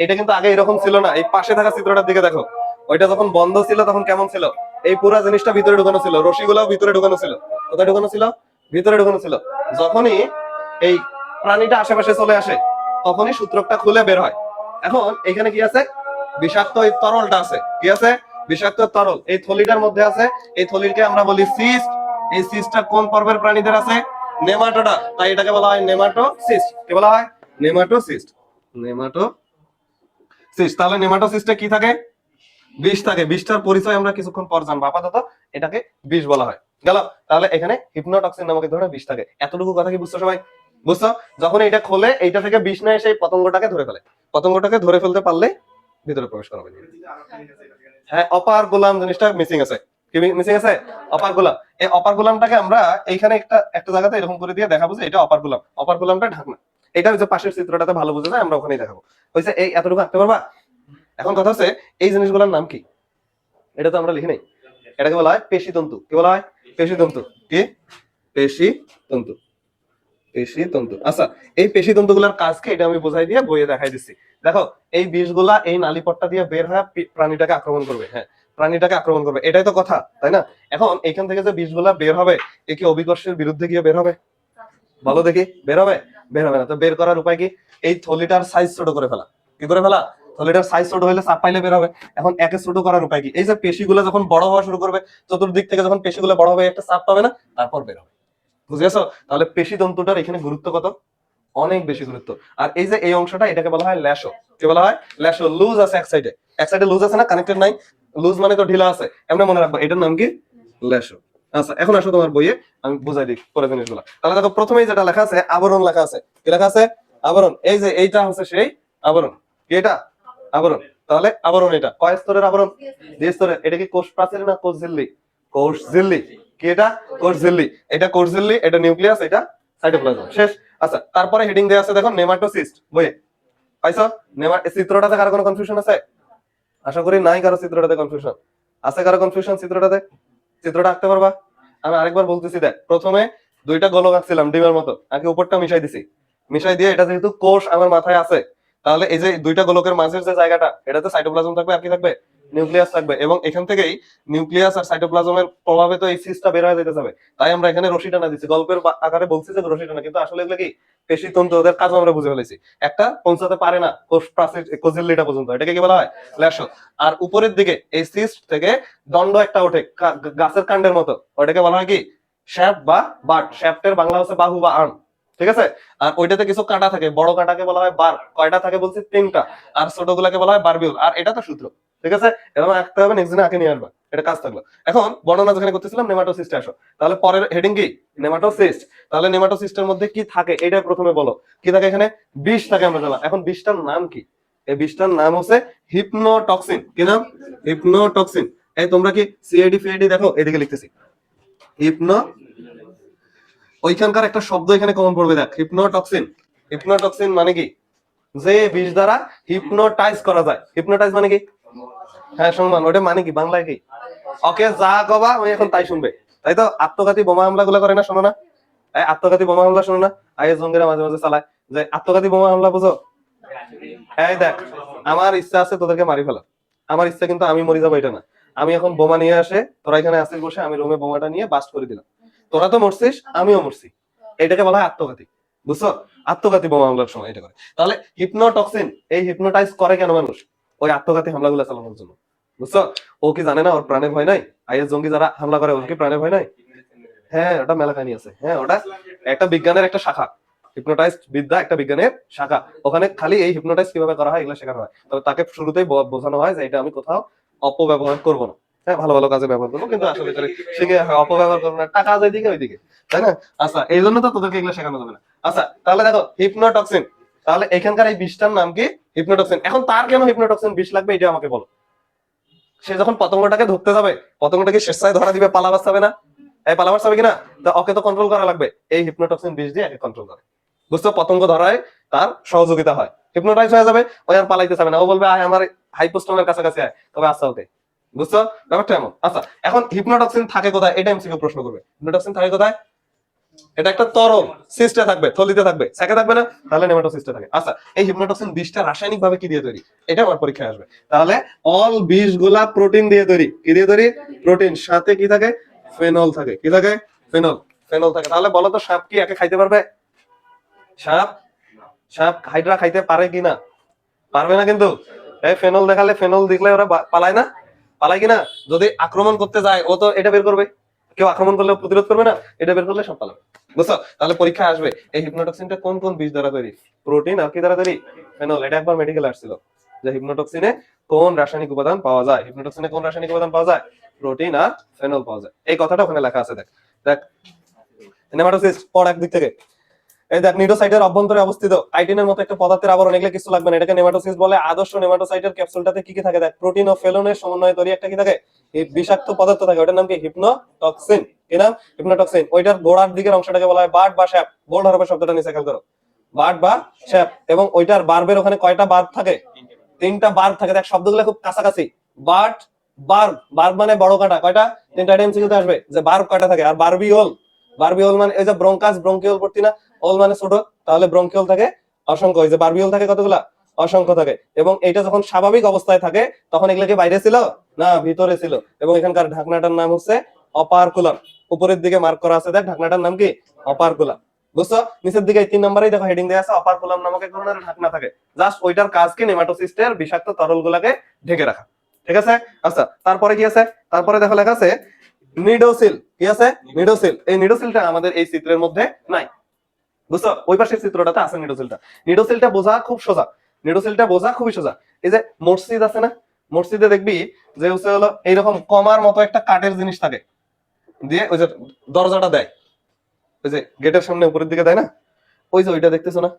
এটা কিন্তু আগে এরকম ছিল না। এই পাশে থাকা চিত্রটার দিকে দেখো, ওইটা যখন বন্ধ ছিল তখন কেমন ছিল? এই পুরা জিনিসটা ভিতরে ঢুকানো ছিল, রশিগুলাও ভিতরে ঢুকানো ছিল। কোথায় ঢুকানো ছিল? ভিতরে ঢুকানো ছিল। যখনই এই প্রাণীটা আশেপাশে চলে আসে তখনই সূত্রকটা খুলে বের হয়। এখন এখানে কি আছে? বিষাক্ত এই তরলটা আছে, কি আছে? বিষাক্ত তরল এই থলিটার মধ্যে আছে। এই থলিকে আমরা বলি সিস্ট। এই সিস্টটা কোন পর্বের প্রাণীদের আছে? নেমাটোডা। তাই এটাকে বলা হয় নেমাটোসিস্ট। কি বলা হয়? নেমাটোসিস্ট। নেমাটোসিস্ট। তাহলে নেমাটোসিস্টে কি থাকে? বিষ থাকে। বিষটার পরিচয় আমরা কিছুক্ষণ পর জানবো, আপাতত এটাকে বিষ বলা হয়। গেল? তাহলে এখানে হিপনোটক্সিন নামক এক ধরনের বিষ থাকে। এতটুকু কথা কি বুঝছো সবাই? বুঝছো? যখন এটা খোলে, এইটা থেকে বিষ নেয়, সেই পতঙ্গটাকে ধরে ফেলে। পতঙ্গটাকে ধরে ফেলতে পারলে ভিতরে প্রবেশ করা হবে। হ্যাঁ, অপার গোলাম জিনিসটা মিসিং আছে। কি মিসিং আছে? অপার গোলাম। এই অপার গোলামটাকে আমরা এইখানে একটা একটা জায়গাতে এরকম করে দিয়ে দেখাবো যে এটা অপার গোলাম। অপার গোলামটা ঢাকনা। এটা হচ্ছে পাশের চিত্রটাতে ভালো বোঝা যায়, আমরা ওখানেই দেখাবো। হয়েছে, এই এতটুকু আঁকতে পারবা? এখন কথা হচ্ছে এই জিনিসগুলোর নাম কি? এটা তো আমরা লিখি নাই। এটাকে বলা হয় পেশিতন্তু। কি বলা হয়? পেশিতন্তু। কি? পেশিতন্তু। পেশিতন্তু। আচ্ছা, এই পেশিতন্তুগুলোর কাজ কি এটা আমি বোঝাই দিয়ে বইয়ে দেখাই দিচ্ছি। দেখো, এই বিষগুলা এই নালীপট্টা দিয়ে বের হয়ে প্রাণীটাকে আক্রমণ করবে। হ্যাঁ, প্রাণীটাকে আক্রমণ করবে, এটাই তো কথা, তাই না? এখন এখান থেকে যে বিষগুলা বের হবে, এ কি অভিকর্ষের বিরুদ্ধে গিয়ে বের হবে? বলো দেখি, বের হবে? বের হবে না। তো বের করার উপায় কি? এই থলিটার সাইজ ছোট করে ফেলা। কি করে ফেলা? থলিটার সাইজ ছোট হলে চাপ পাইলে বের হবে। এখন একে ছোট করার উপায় কি? এই যে পেশিগুলো যখন বড় হওয়া শুরু করবে, চতুর্দিক থেকে যখন পেশিগুলো বড় হবে, একটা চাপ পাবে না, তারপর বের হবে। বুঝেছো? তাহলে পেশিতন্তুটার এখানে গুরুত্ব কত? অনেক বেশি গুরুত্ব। আর এই যে এই অংশটা, এটাকে বলা হয় ল্যাশো। কি বলা হয়? ল্যাশো। লুজ আছে এক সাইডে, এক সাইডে লুজ আছে না, কানেক্টেড নাই। লুজ মানে তো ঢিলা আছে, এমনি মনে রাখবো এটার নাম কি? ল্যাশো। আচ্ছা, এখন আসো তোমার বইয়ে আমি বুঝাই দিই পরে জিনিসগুলো। তাহলে দেখো, প্রথমেই যেটা লেখা আছে আবরণ লেখা আছে। কি লেখা আছে? আবরণ। এই যে এইটা হচ্ছে সেই আবরণ। কি এটা? আবরণ। তাহলে আবরণ এটা কয় স্তরের আবরণ? 2 স্তরের। এটা কি কোষ প্রাচীর না কোষ ঝিল্লি? কোষ ঝিল্লি। কি এটা? কোষ ঝিল্লি। এটা কোষ ঝিল্লি, এটা নিউক্লিয়াস, এটা সাইটোপ্লাজম। শেষ। আচ্ছা, তারপরে হেডিং দেয়া আছে দেখো, নেমাটোসিস্ট। বইয়ে পাইছো? চিত্রটাতে কারো কোনো কনফিউশন আছে? আশা করি নাই কারো চিত্রটাতে কনফিউশন। আছে কারো কনফিউশন চিত্রটাতে? চিত্রটা আঁকতে পারবা? আমি আরেকবার বলতেছি, দেখ, প্রথমে দুইটা গোলক আঁকছিলাম ডিমের মতো, আগে উপরটা মিশাই দিছি। মিশাই দিয়ে এটা যেহেতু কোষ আমার মাথায় আছে, তাহলে এই যে দুইটা গোলকের মাঝের যে জায়গাটা, এটাতে সাইটোপ্লাজম থাকবে আর কি থাকবে? নিউক্লিয়াস থাকবে। এবং এখান থেকেই নিউক্লিয়াস আর সাইটোপ্লাজমের প্রভাবে তো এই সিস্টটা বের হয়ে যেতে যাবে। তাই আমরা এখানে রশি টানা দিচ্ছি, গল্পের আকারে বলছি যে রশি টানা, কিন্তু আসলে এগুলো কি? পেশিতন্তু। ওদের কাজ আমরা বুঝে ফেলেছি। একটা পৌঁছাতে পারে না কোষ প্রাচীর, কোজিল্লিটা পর্যন্ত, এটাকে কি বলা হয়? ল্যাশো। আর উপরের দিকে এই সিস্ট থেকে দণ্ড একটা ওঠে গাছের কাণ্ডের মতো, ওটাকে বলা হয় কি? শ্যাফট বা বাট। শ্যাফটের বাংলা হচ্ছে বাহু বা আর্ম। ঠিক আছে? আর ওইটাতে কিছু কাঁটা থাকে, বড় কাঁটাকে বলা হয় বার। কয়টা থাকে বলছি? 3টা। আর ছোট গুলাকে বলা হয় বারবিউল। আর এটা তো সূত্র। ঠিক আছে? এরকম আঁকতে হবে, নেক্সট দিনে আঁকে নিয়ে আসবা, এটা কাজ থাকলো। এখন বর্ণনা যেখানে করতেছিলাম, নেমাটোসিস্টে আসো। তাহলে পরের হেডিং কি? নেমাটোসিস্ট। তাহলে নেমাটোসিস্টের মধ্যে কি থাকে এটা প্রথমে বলো। কি থাকে এখানে? বিষ থাকে, আমরা জানলাম। এখন বিষটার নাম কি? এই বিষটার নাম হচ্ছে হিপনোটক্সিন। কি নাম? হিপনোটক্সিন। এই তোমরা কি সিআইডি ফিআইডি দেখো? এদিকে লিখতেছি হিপনো। ওইখানকার একটা শব্দ এখানে কমন পড়বে, দেখ, হিপনোটক্সিন। হিপনোটক্সিন মানে কি? যে বিষ দ্বারা হিপনোটাইজ করা যায়। হিপনোটাইজ মানে কি? হ্যাঁ, সম্মান। ওটা মানে কি বাংলায় কি? ওকে, যা কবা আমি এখন তাই শুনবে, তাই তো? আত্মঘাতী বোমা হামলা গুলো করে না, শোনো না? আত্মঘাতী বোমা হামলা শোনো না? আইএস জঙ্গিরা মাঝে মাঝে চালায়, যে আত্মঘাতী বোমা হামলা, বুঝো? এই দেখ, আমার ইচ্ছা আছে তোদেরকে মারি ফেলা। আমার ইচ্ছা কিন্তু আমি মরে যাবো এটা না। আমি এখন বোমা নিয়ে আসে, তোরা এখানে আসিস বসে, আমি রুমে বোমাটা নিয়ে বাস্ট করে দিলাম। তোরা তো মরছিস, আমিও মরছি। এটাকে বলা হয় আত্মঘাতী। বুঝছো? আত্মঘাতী বোমা হামলার সময় এটা করে। তাহলে হিপনোটক্সিন এই হিপনোটাইজ করে কেন মানুষ? ওই আত্মঘাতী হামলাগুলো চালানোর জন্য। বুঝছো? ও কি জানে না ওর প্রাণের ভয় নাই? আইএস জঙ্গি যারা হামলা করে, ওর কি প্রাণের ভয় নাই? হ্যাঁ, ওটা মেলা কাহিনী আছে। হ্যাঁ, ওটা একটা বিজ্ঞানের একটা শাখা। হিপনোটাইজ বিদ্যা একটা বিজ্ঞানের শাখা। ওখানে খালি এই হিপনোটাইজ কিভাবে করা হয় এগুলো শেখানো হয়। তবে তাকে শুরুতেই বোঝানো হয় যে এটা আমি কোথাও অপব্যবহার করবো না। হ্যাঁ, ভালো ভালো কাজে ব্যবহার করবো, কিন্তু আসলে শিখে অপব্যবহার করবো না, টাকা যায় দিকে ওইদিকে, তাই না? আচ্ছা, এই জন্য তো তোদেরকে এগুলো শেখানো যাবে না। আচ্ছা, তাহলে দেখো হিপনোটক্সিন। তাহলে এখানকার এই বিষটার নাম কি? হিপনোটক্সিন। এখন তার কেন হিপনোটক্সিন বিষ লাগবে এটা আমাকে বলো। সে যখন পতঙ্গটাকে ধরতে যাবে, পতঙ্গটাকে স্বেচ্ছায় ধরা দিবে, পালা বাঁচাবে না? এই পালা বাঁচাবে কিনা? তো ওকে তো কন্ট্রোল করা লাগবে। এই হিপনোটক্সিন বিষ দিয়ে একে কন্ট্রোল করে। বুঝছো? পতঙ্গ ধরায় তার সহযোগিতা হয়, হিপনোটাইজ হয়ে যাবে। ওই আর পালাইতে চাবে না, ও বলবে আয় আমার হাইপোস্টমের কাছাকাছি আয়, তবে আচ্ছা ওকে। বুঝছো ব্যাপারটা এমন? আচ্ছা, এখন হিপনোটক্সিন থাকে কোথায় এটা এমসিকিউ প্রশ্ন করবে। হিপনোটক্সিন থাকে কোথায়? এটা একটা তরল সিস্টে থাকবে, থলিতে থাকবে, স্যাকে থাকবে না। তাহলে নেমাটোসিস্টে থাকে। আচ্ছা, এই হিপনোটক্সিন বিষটা রাসায়নিক ভাবে কি দিয়ে তৈরি, এটা আমার পরীক্ষায় আসবে। তাহলে অল বিষ গুলা প্রোটিন দিয়ে তৈরি। কি দিয়ে তৈরি? প্রোটিন। সাথে কি থাকে? ফেনল থাকে। কি থাকে? ফেনল। ফেনল থাকে। তাহলে বলো তো, সাপ কি একে খাইতে পারবে? সাপ সাপ হাইড্রা খাইতে পারে কিনা? পারবে না কিন্তু। এই ফেনল দেখালে, ফেনল দেখলে ওরা পালায় না? পালায় কিনা? যদি আক্রমণ করতে যায় ও তো এটা বের করবে, কেউ আক্রমণ করলে প্রতিরোধ করবে না, এটা বের করলে সব পালাবে। বুঝছো? তাহলে পরীক্ষায় আসবে এই হিপনোটক্সিনটা কোন কোন বীজ দ্বারা তৈরি? প্রোটিন আর কি দ্বারা তৈরি? ফেনল। এটা একবার মেডিকেল আসছিল যে হিপনোটক্সিনে কোন রাসায়নিক উপাদান পাওয়া যায়, হিপনোটক্সিনে কোন রাসায়নিক উপাদান পাওয়া যায়? প্রোটিন আর ফেনল পাওয়া যায়। এই কথাটা ওখানে লেখা আছে, দেখ দেখ নেমাটোসিস্ট পড় একদিক থেকে। এই দেখ নিডোসাইটের অভ্যন্তরে অবস্থিত কাইটিনের মতো একটা পদার্থের আবরণ, এগুলো কিছু লাগবে না, এটাকে নেমাটোসিস্ট বলে। আদর্শ নেমাটোসাইটের ক্যাপসুলটাতে কি কি থাকে দেখ, প্রোটিন ও ফেলনের সমন্বয়ে তৈরি একটা কি থাকে, বিষাক্ত পদার্থ থাকে, ওটার নাম কি? হিপনোটক্সিন। কি নাম? হিপনোটক্সিন। ওইটার গোড়ার দিকের অংশটাকে বলা হয় বার্ড বা শ্যাপ। বোল্ড হরফে শব্দটা নিচে খেয়াল করো, বার্ড বা শ্যাপ। এবং ওইটার বার্বের ওখানে কয়টা বার্ব থাকে? 3টা বার্ব থাকে। দেখ শব্দগুলো খুব কাছাকাছি, বার্ড বার্ব। বার্ব মানে বড় কাঁটা, কয়টা? 3টা। এমসিকিউতে আসবে যে বার্ব কয়টা থাকে। আর বার্বিওল, বার্বিওল মানে এই যে ব্রঙ্কাস ব্রঙ্কিওল পড়তি না, অল মানে ছোট, তাহলে ব্রঙ্কিওল থাকে অসংখ্য, এই যে বার্বিওল থাকে কতগুলা? অসংখ্য থাকে। এবং এইটা যখন স্বাভাবিক অবস্থায় থাকে তখন এগুলো কি বাইরে ছিল না, ভিতরে ছিল। এবং এখানকার ঢাকনাটার নাম হচ্ছে অপারকুলাম। উপরের দিকে মার্ক করা আছে, দেখ ঢাকনাটার নাম কি? অপারকুলাম। বুঝছো? নিচের দিকে 3 নম্বরেই দেখো হেডিং দেওয়া আছে, অপারকুলাম নামক এক ধরনের ঢাকনা থাকে। জাস্ট ওইটার কাজ কি? নেমাটোসিস্টের বিষাক্ত তরল গুলাকে ঢেকে রাখা। ঠিক আছে? আচ্ছা, তারপরে কি আছে? তারপরে দেখো লেখা আছে নিডোসিল। কি আছে? নিডোসিল। এই নিডোসিলটা আমাদের এই চিত্রের মধ্যে নাই। বুঝছো? ওই পাশের চিত্রটাতে আছে নিডোসিলটা। নিডোসিলটা বোঝা খুব সোজা, নিডোসিলটা বোঝা খুবই সোজা। এই যে মসজিদ আছে না, মসজিদে দেখবি যে হচ্ছে হলো এইরকম কমার মতো একটা কাঠের জিনিস থাকে, দিয়ে ওই যে দরজাটা দেয়, ওই যে গেটের সামনে উপরের দিকে দেয় না, ওই যে ওইটা দেখতেছো না,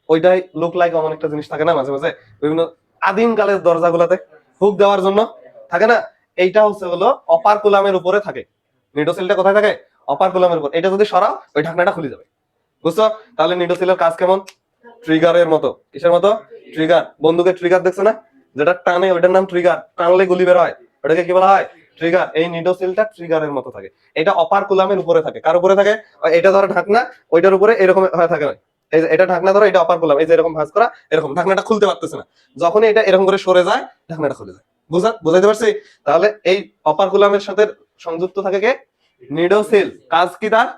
ওইটাই লুক লাইক এমন একটা জিনিস থাকে না মাঝে মাঝে বিভিন্ন আদিম কালের দরজাগুলাতে হুক দেওয়ার জন্য থাকে না, এইটা হচ্ছে হলো অপারকুলামের উপরে থাকে। নিডোসিলটা কোথায় থাকে? অপারকুলামের উপর। এটা যদি সরাও ওই ঢাকনাটা খুলে যাবে। বুঝছো? তাহলে নিডোসিলের কাজ কেমন? ট্রিগারের মতো। কিসের মতো? ট্রিগার। বন্দুকের ট্রিগার দেখছো না, যেটা টানে ওইটার নাম ট্রিগার, টানলে গুলি বের হয়, ওটাকে কি বলা হয়? ট্রিগার। এই নিডোসিলটা ট্রিগারের মতো থাকে। এটা অপারকুলামের উপরে থাকে। কার উপরে থাকে? এটা ধরো ঢাকনা, ওইটার উপরে এরকম হয়ে থাকে। এই যে এটা ঢাকনা ধরো, এটা অপারকুলাম, এই যে এরকম ভাঁজ করা, এরকম ঢাকনাটা খুলতে পারতেছে না, যখনই এটা এরকম করে সরে যায় ঢাকনাটা খুলে যায়। বুঝাইতে পারছি? তাহলে এই অপারকুলামের সাথে সংযুক্ত থাকে কে? নিডোসিল। কাজ কি তার?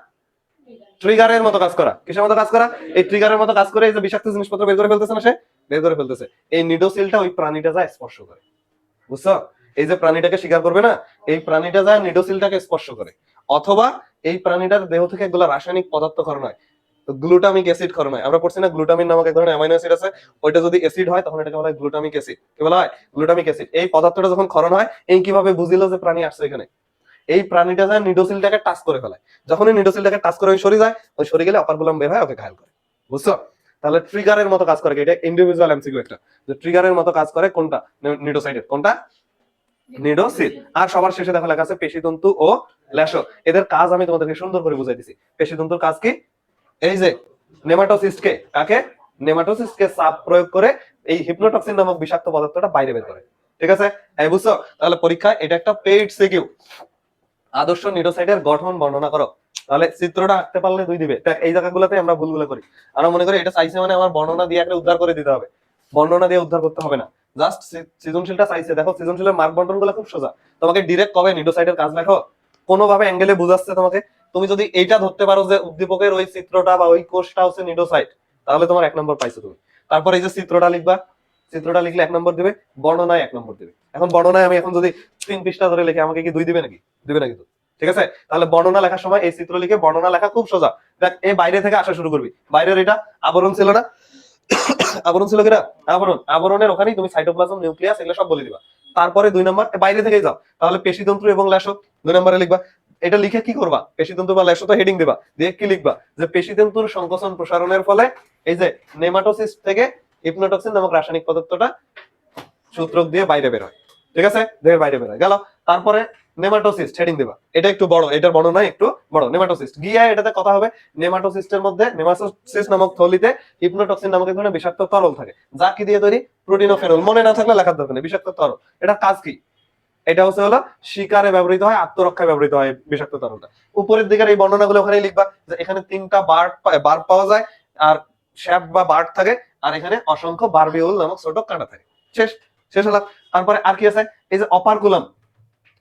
ট্রিগারের মতো কাজ করা। কিসের মতো কাজ করা? এই ট্রিগারের মতো কাজ করে এই যে বিষাক্ত জিনিসপত্র বের করে ফেলতেছে না, সে বের করে ফেলতেছে। এই নিডোসিলটা ওই প্রাণীটা যায় স্পর্শ করে। বুঝছো? এই যে প্রাণীটাকে শিকার করবে না, এই প্রাণীটা যায় নিডোসিলটাকে স্পর্শ করে। অথবা এই প্রাণীটার দেহ থেকে এগুলো রাসায়নিক পদার্থ ক্ষরণ হয়, গ্লুটামিক অ্যাসিড ক্ষরণ হয়। আমরা পড়ছি না গ্লুটামিন নামক এক ধরনের অ্যামাইনো অ্যাসিড আছে, ওইটা যদি অ্যাসিড হয় তখন এটাকে বলা হয় গ্লুটামিক অ্যাসিড। কি বলা হয়? Glutamic acid. এই পদার্থটা যখন ক্ষরণ হয়, এই কিভাবে বুঝিলো যে প্রাণী আসছে এখানে? এই প্রাণীটা যায় নিডোসিলটাকে টাচ করে ফেলায়। যখনই নিডোসিলটাকে টাচ করে ওই সরে যায়, ওই সরে গেলে অপারকুলাম বের হয়, ওকে ঘায়ল করে। বুঝছো? তাহলে ট্রিগারের মতো কাজ করে। এটা ইন্ডিভিজুয়াল এমসিকিউ একটা, যে ট্রিগারের মতো কাজ করে কোনটা? নিডোসাইডের কোনটা? নিডোসিল। আর সবার শেষে দেখা লেখা আছে পেশিতন্তু ও লেশো। এদের কাজ আমি তোমাদেরকে সুন্দর করে বুঝাই দিছি। পেশিতন্তুর কাজ কি? এই যে নেমাটোসিস্টকে, কাকে? নেমাটোসিস্টকে চাপ প্রয়োগ করে এই হিপনোটক্সিন নামক বিষাক্ত পদার্থটা বাইরে বের করে। ঠিক আছে? এই বুঝছো? তাহলে পরীক্ষায় এটা একটা পেইড সিকিউ। আদর্শ নিডোসাইটের গঠন বর্ণনা করো। তাহলে চিত্রটা আঁকতে পারলে 2 দিবে। এই জায়গাগুলোতে আমরা ভুলগুলো করি। আমরা মনে করি এটা চাইছে মানে আমার বর্ণনা দিয়ে একটা উদ্ধার করে দিতে হবে। বর্ণনা দিয়ে উদ্ধার করতে হবে না, জাস্ট সৃজনশীলটা চাইছে। দেখো সৃজনশীলের মার্ক বন্টনগুলো খুব সোজা। তোমাকে ডাইরেক্ট কবে নিডোসাইটের কাজ লেখো, কোনোভাবে অ্যাঙ্গেলে বুঝাচ্ছে তোমাকে। তুমি যদি এইটা ধরতে পারো যে উদ্দীপকের ওই চিত্রটা বা ওই কোষটা হচ্ছে নিডোসাইট, তাহলে তোমার 1 নম্বর পাইছো তুমি। তারপর এই যে চিত্রটা লিখবা, চিত্রটা লিখলে 1 নম্বর দিবে, বর্ণনায় 1 নম্বর দিবে। এখন বর্ণনায় আমি এখন যদি 3 পৃষ্ঠা ধরে লিখে আমাকে কি 2 দিবে নাকি? দিবে না কিন্তু। ঠিক আছে? তাহলে বর্ণনা লেখার সময় এই চিত্র লিখে বর্ণনা লেখা খুব সোজা। দেখ এই বাইরে থেকে আসা শুরু করবি, বাইরের এটা আবরণ ছিল না, আবরণ ছিল কিনা? আবরণ। আবরণের ওখানেই তুমি সাইটোপ্লাজম, নিউক্লিয়াস এগুলো সব বলে দিবা। তারপরে 2 নম্বর বাইরে থেকেই যাও, তাহলে পেশিতন্ত্র এবং লেশো 2 নম্বরে লিখবা। এটা লিখে কি করবা? পেশিতন্ত্র বা লেশো তো হেডিং দিবা, দিয়ে কি লিখবা? যে পেশিতন্ত্রর সংকোচন প্রসারণের ফলে এই যে নেমাটোসিস্ট থেকে হিপনোটক্সিন নামক রাসায়নিক পদার্থটা সূত্রক দিয়ে বাইরে বের হয়। ঠিক আছে? দেহের বাইরে বের হয় গেল। তারপরে নেমাটোসিস্ট হেডিং দিবা, এটা একটু বড়, এটার বর্ণনা একটু বড়। নেমাটোসিস্ট গিয়া এটাতে কথা হবে নেমাটোসিস্টের মধ্যে, নেমাটোসিস্ট নামক থলিতে হিপনোটক্সিন নামক এক ধরনের বিষাক্ত তরল থাকে, যা কি দিয়ে তৈরি? প্রোটিন ও ফেনল। মনে না থাকলে লেখার দরকার নেই, বিষাক্ত তরল। এটা কাজ কি? এটা হচ্ছে হলো শিকারে ব্যবহৃত হয়, আত্মরক্ষায় ব্যবহৃত হয় বিষাক্ত তরলটা। উপরের দিকের এই বর্ণনাগুলো ওখানে লিখবা, যে এখানে 3টা বার্ব পাওয়া যায়, আর শ্যাপ বা বার্ব থাকে, আর এখানে অসংখ্য বারবিউল নামক ছোট কাঁটা থাকে। শেষ। শেষ হলো। তারপরে আর কি আছে? এই যে অপারকুলাম,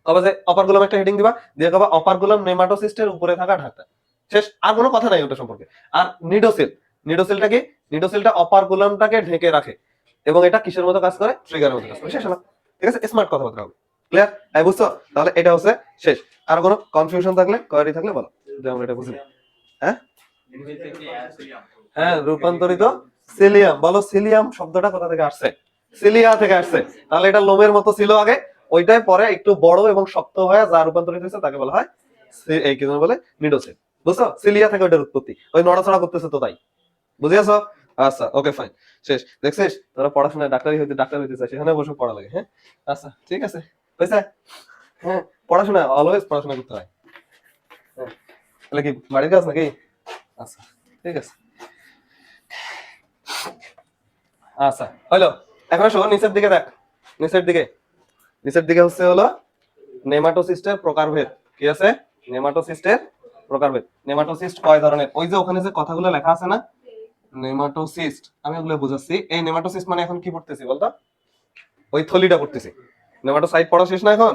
কবে যে অপারকুলাম একটা হেডিং দিবা, দিয়ে কবা অপারকুলাম নেমাটোসিস্টের উপরে থাকা ঢাকনা। শেষ। আর কোনো কথা নাই ওটা সম্পর্কে। আর নিডোসিল, নিডোসিলটা কি? নিডোসিলটা অপারকুলামটাকে ঢেকে রাখে। এবং এটা কিসের মতো কাজ করে, ট্রিগারের মতো কাজ করে। শেষ হলো, ঠিক আছে? স্মার্ট কথাবার্তা হবে, ক্লিয়ার? বুঝছো? তাহলে এটা হচ্ছে শেষ। আর কোনো কনফিউশন থাকলে, কোয়ারি থাকলে বলো, যে আমরা এটা বুঝি। হ্যাঁ হ্যাঁ, রূপান্তরিত সিলিয়াম। বলো সিলিয়াম শব্দটা কোথা থেকে আসছে? সিলিয়া থেকে আসছে। তাহলে এটা লোমের মতো ছিল আগে, ওইটাই পরে একটু বড় এবং শক্ত হয়ে যা রূপান্তরিত হয়েছে তাকে বলা হয় এই কি বলে, নিডোসিল। বুঝছো? সিলিয়া থেকে ওইটার উৎপত্তি। ওই নড়াচড়া করতেছে তো তাই, বুঝিয়েছো? আচ্ছা, ওকে, ফাইন, শেষ। দেখছিস তোরা পড়াশোনায় ডাক্তার হইতে চাই, সেখানে বসে পড়া লাগে। হ্যাঁ, আচ্ছা, ঠিক আছে, হয়েছে। হ্যাঁ, পড়াশোনা অলওয়েজ পড়াশোনা করতে হয়। হ্যাঁ, তাহলে কি বাড়ির কাজ নাকি? আচ্ছা, ঠিক আছে, আচ্ছা, হইলো। এখন শোন, নিচের দিকে দেখ, নিচের দিকে হচ্ছে হলো নেমাটোসিস্টের প্রকারভেদ। কি আছে? নেমাটোসিস্টের প্রকারভেদ। নেমাটোসিস্ট কয় ধরনের? ওই যে ওখানে যে কথাগুলো লেখা আছে না, নেমাটোসিস্ট, আমি ওগুলো বুঝাচ্ছি। এই নেমাটোসিস্ট মানে এখন কি পড়তেছি বলতো? ওই থলিটা পড়তেছি। নেমাটোসাইট পড়া শেষ না এখন?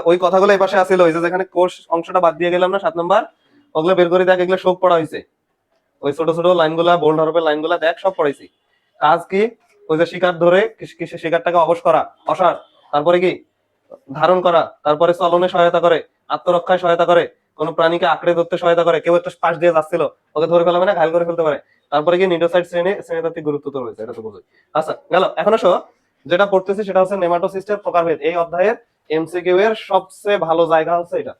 ওই কথাগুলো এই পাশে আসছিল, ওই যে যেখানে কোর্স অংশটা বাদ দিয়ে গেলাম না 7 নাম্বার, ওগুলো বের করে দেখ, এগুলো সব পড়া হয়েছে। ওই ছোট ছোট লাইনগুলা, বোল্ড হরফের লাইনগুলা দেখ, সব পড়াইছি। কাজ কি? ওই যে শিকার ধরে শিকারটাকে অবশ করা, অসার, তারপরে কি ধারণ করা, তারপরে চলনে সহায়তা করে, আত্মরক্ষায় সহায়তা করে, কোন প্রাণীকে আঁকড়ে ধরতে সহায়তা করে, কেউ একটা পাশ দিয়ে যাচ্ছিল, ওকে ধরে ফেলাবে না, ঘায়ল করে ফেলতে পারে। তারপরে কি নিডোসাইট শ্রেণীতাত্ত্বিক গুরুত্ব তো রয়েছে, এটা তো বুঝোই। আচ্ছা, গেল। এখন আসো, যেটা পড়তেছি সেটা হচ্ছে নেমাটোসিস্টের প্রকারভেদ। এই অধ্যায়ের এমসিকিউ এর সবচেয়ে ভালো জায়গা হচ্ছে এটা।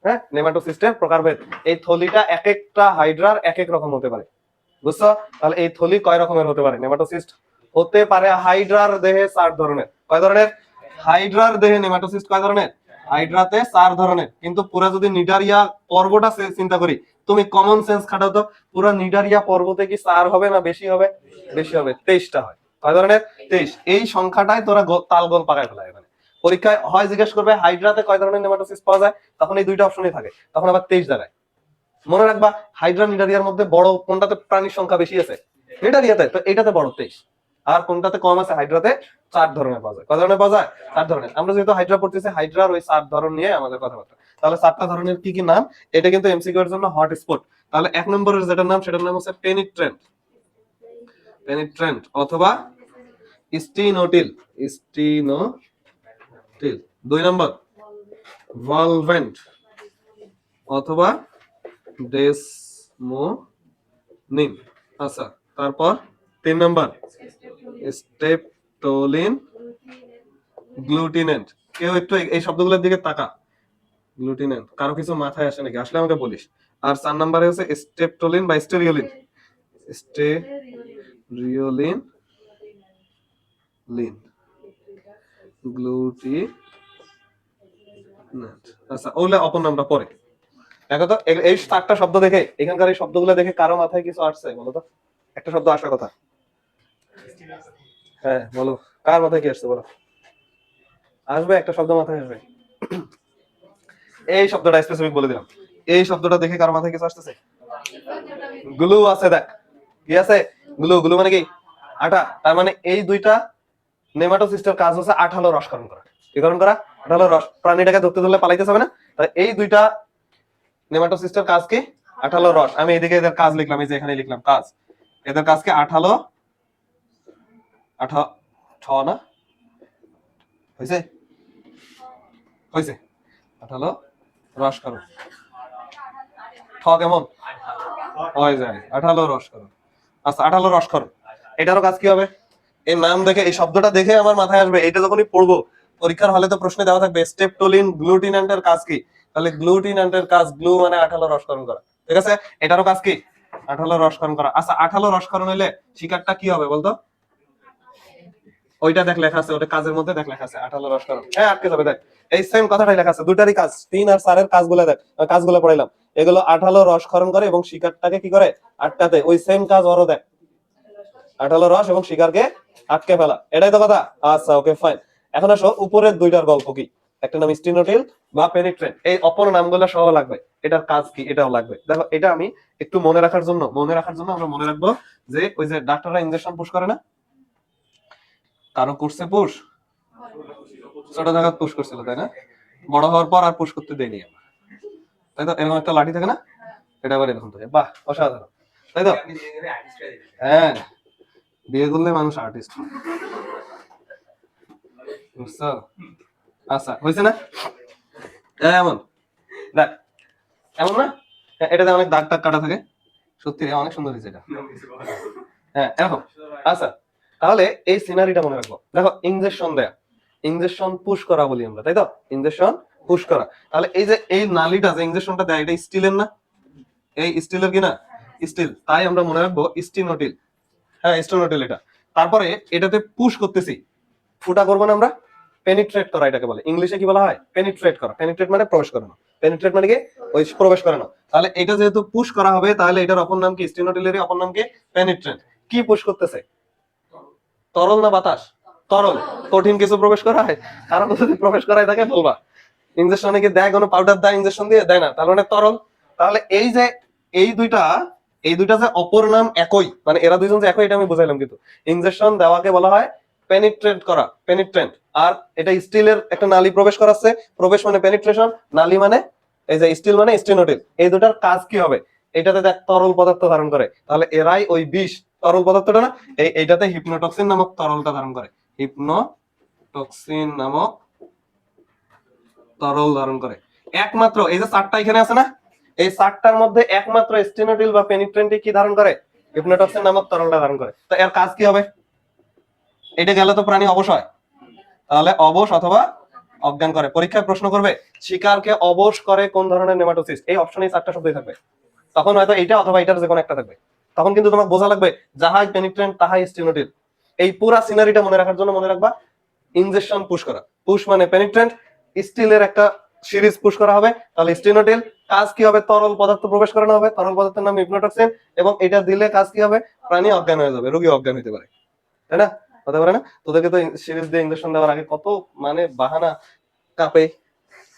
হ্যাঁ, নেমাটোসিস্টের প্রকারভেদ। এই থলিটা এক একটা হাইড্রার এক এক রকম হতে পারে, বুঝছো? তাহলে এই থলি কয় রকমের হতে পারে? নেমাটোসিস্ট হতে পারে হাইড্রার দেহে 4 ধরনের। কয় ধরনের? হাইড্রার দেহে নেমাটোসিস্ট কয় ধরনের? হাইড্রাতে 4 ধরনের। কিন্তু পুরা যদি নিডারিয়া পর্বটা চিন্তা করি, তুমি কমন সেন্স খাটাও তো, পুরা নিডারিয়া পর্বতে কি 4 হবে না বেশি হবে? বেশি হবে, 23টা হয়। কয় ধরনের? 23। এই সংখ্যাটাই তোরা তালগোল পাকায় ফেলায়। এখানে পরীক্ষায় হয় জিজ্ঞেস করবে হাইড্রাতে কয় ধরনের নেমাটোসিস্ট পাওয়া যায়, তখন এই দুইটা অপশনই থাকে, তখন আবার 23 দাঁড়ায়। মনে রাখবা, হাইড্রা নিডারিয়ার মধ্যে বড় কোনটাতে প্রাণীর সংখ্যা বেশি আছে? নিডারিয়াতে। তো এটাতে বড় 23, আর কোনটাতে কম আছে? হাইড্রাতে 4 ধরনের পাওয়া যায়। কয় ধরনের পাওয়া যায়? 4 ধরনের। আমরা যেহেতু হাইড্রা পড়তেছি, হাইড্রার ওই 4 ধরন নিয়ে আমাদের কথাবার্তা। তাহলে 4টা ধরনের কি কি নাম? এটা কিন্তু এমসিকিউ এর জন্য হট স্পট। তাহলে 1 নম্বরের যেটার নাম, সেটার নাম হচ্ছে পেনিট্রেন্ট, অথবা স্টিনোটিল, 2 নম্বর ভলভেন্ট অথবা ডেসমোনিন। আচ্ছা, তারপর 3 নাম্বার স্টেপটোলিন গ্লুটিনেন্ট। কেউ একটু এই শব্দগুলোর দিকে তাকা। গ্লুটিনেন্ট কারো কিছু মাথায় আসে নাকি? আসলে আমাকে বলিস। আর 4 নাম্বারে হচ্ছে স্টেপটোলিন বা স্টেরিওলিন গ্লুটিনেন্ট। আচ্ছা, ওগুলা অপর নামটা পরে। দেখো তো, এই 4টা শব্দ দেখে, এখানকার এই শব্দগুলো দেখে কারো মাথায় কিছু আসছে বলো তো? একটা শব্দ আসার কথা। হ্যাঁ, বলো, কার মাথায় কি আসছে বলো? আসবে, একটা শব্দ মাথায় আসবে। এই শব্দটা স্পেসিফিক বলে দিলাম। এই শব্দটা দেখে কারো মাথায় কিছু আসতেছে? গ্লু আছে, দেখ কি আছে? গ্লু। গ্লু মানে কি? আঠা। তার মানে এই দুইটা নেমাটোসিস্টের কাজ হচ্ছে আঠালো রসকরণ করা। কি করণ করা? আঠালো রস। প্রাণীটাকে ধরতে ধরলে পালাইতে হবে না? তাই এই দুইটা নেমাটোসিস্টের কাজ কি? আঠালো রস। আমি এদিকে এদের কাজ লিখলাম, এই যে এখানে লিখলাম কাজ। এদের কাজ কি? আঠালো, আঠা ঠ না হয়েছে, হয়েছে, আঠালো রসকরণ। ঠ কেমন হয়ে যায়? আঠালো রসকরণ। আচ্ছা, আঠালো রসকরণ, এটারও কাজ কি হবে? এই নাম দেখে, এই শব্দটা দেখে আমার মাথায় আসবে, এটা যখনই পড়বো পরীক্ষার হলে তো প্রশ্নে দেওয়া থাকবে স্টেপটোলিন গ্লুটিনেন্টের কাজ কি। তাহলে গ্লুটিনেন্টের কাজ, গ্লু মানে আঠালো রসকরণ করা, ঠিক আছে? এটারও কাজ কি? আঠালো রসকরণ করা। আচ্ছা, আঠালো রসকরণ হলে শিকারটা কি হবে বলতো? ওইটা দেখ লেখা আছে, ওটা কাজের মধ্যে দেখ লেখা আছে আঠালো রসকরণ। হ্যাঁ, আটকে যাবে, দেখ এই সেম কথাটাই লেখা আছে। দুইটারই কাজ, 3 আর 4 এর কাজগুলো দেখ, কাজগুলো পড়াইলাম। এগুলো আঠালো রসকরণ করে এবং শিকারটাকে কি করে? আটকাতে। ওই সেম কাজ ওরও দেখ, আঠালো রস এবং শিকারকে আটকে ফেলা। এটাই তো কথা। আচ্ছা, ওকে, ফাইন। এখন আসো উপরের দুইটার গল্প কি। একটা নাম স্টিনোটিল বা পেনিট্রেন্ট। এই অপর নামগুলো সহ লাগবে। এটার কাজ কি এটাও লাগবে। দেখো, এটা আমি একটু মনে রাখার জন্য আমরা মনে রাখবো যে ওই যে ডাক্তাররা ইনজেকশন পুশ করে না, কারো করছে পুশ, ছোট জায়গা পুশ করছিল তাই না? বড় হওয়ার পর আর পুশ করতে দেয়নি আমরা, তাই তো? এরকম একটা লাঠি থাকে না, এটা আবার এরকম থাকে। বাহ, অসাধারণ, তাই তো? হ্যাঁ, বিয়ে করলে মানুষ আর্টিস্ট, বুঝছো? আচ্ছা হয়েছে না? এমন দেখ, এমন না? এটাতে অনেক দাগ টাগ কাটা থাকে, সত্যি রে অনেক সুন্দর হয়েছে এটা। হ্যাঁ এরকম। আচ্ছা তাহলে এই সিনারিটা মনে রাখবো, দেখো ইনজেকশন দেয়া, ইনজেকশন পুশ করা বলি আমরা, তাই তো? ইনজেকশন পুশ করা। তাহলে এই যে এই নালিটা যে ইনজেকশনটা দেয়, এটা স্টিলের না? এই স্টিলের কি না? স্টিল, তাই আমরা মনে রাখবো স্টিনোটিল। হ্যাঁ স্টিনোটিল এটা। তারপরে এটাতে পুশ করতেছি, ফুটা করবো না আমরা, পেনিট্রেট করা এটাকে বলে, ইংলিশে কি বলা হয়? পেনিট্রেট করা। পেনিট্রেট মানে প্রবেশ করানো, পেনিট্রেট মানে কি? ওই প্রবেশ করানো। তাহলে এটা যেহেতু পুশ করা হবে, তাহলে এটার অপর নাম কি? স্টিনোটিলের অপর নাম কি? পেনিট্রেট। কি পুশ করতেছে? তরল না বাতাস? তরল। কঠিন কিছু প্রবেশ করায়? কারণ যদি প্রবেশ করায় তাকে বলবা। ইনজেকশনে কি দেয় কোনো পাউডার দেয় ইনজেকশন দিয়ে? দেয় না, তার মানে তরল। তাহলে এই যে এই দুইটা, এই দুইটা যে অপর নাম একই, মানে এরা দুইজন যে একই, এটা আমি বুঝাইলাম। কিন্তু ইনজেকশন দেওয়াকে বলা হয় পেনিট্রেট করা, পেনিট্রেন্ট। আর এটা স্টিলের একটা নালী প্রবেশ করাচ্ছে, প্রবেশ মানে পেনিট্রেশন, নালী মানে এই যে স্টিল মানে স্টেনোটিল। এই দুটার কাজ কি হবে? এটাতে দেখ তরল পদার্থ ধারণ করে, তাহলে এরাই ওই বিষ তরল পদার্থটা না, এইটাতে হিপনোটক্সিন নামক তরলটা ধারণ করে, হিপনোটক্সিন নামক তরল ধারণ করে। একমাত্র এই যে চারটা এখানে আছে না, এই চারটার মধ্যে একমাত্র স্টেনোটিল বা পেনিট্রেন্ট কি ধারণ করে? হিপনোটক্সিন নামক তরলটা ধারণ করে। তো এর কাজ কি হবে? এটা গেলে তো প্রাণী অবশ হয়, তাহলে অবশ অথবা অজ্ঞান করে। পরীক্ষায় প্রশ্ন করবে শিকারকে অবশ করে কোন ধরনের নেমাটোসিস্ট, এই অপশনে চারটা শব্দই থাকবে। তখন হয়তো এইটা অথবা এটার যে কোনো একটা থাকবে। তখন কিন্তু তোমাকে বোঝা লাগবে যাহাই পেনিট্রেন্ট তাহাই স্টেনোটিল। এই পুরা সিনারিটা মনে রাখার জন্য মনে রাখবা ইনজেকশন পুশ করা, পুশ মানে পেনিট্রেন্ট, স্টিলের একটা সিরিজ পুশ করা হবে, তাহলে স্টেনোটিল। কাজ কি হবে? তরল পদার্থ প্রবেশ করানো হবে, তরল পদার্থের নাম হিপনোটক্সিন, এবং এটা দিলে কাজ কি হবে? প্রাণী অজ্ঞান হয়ে যাবে, রোগী অজ্ঞান হতে পারে, তাই না? হতে পারে না? তোদেরকে তো সিরিজ দিয়ে ইনজেকশন দেওয়ার আগে কত মানে বাহানা, কাঁপে,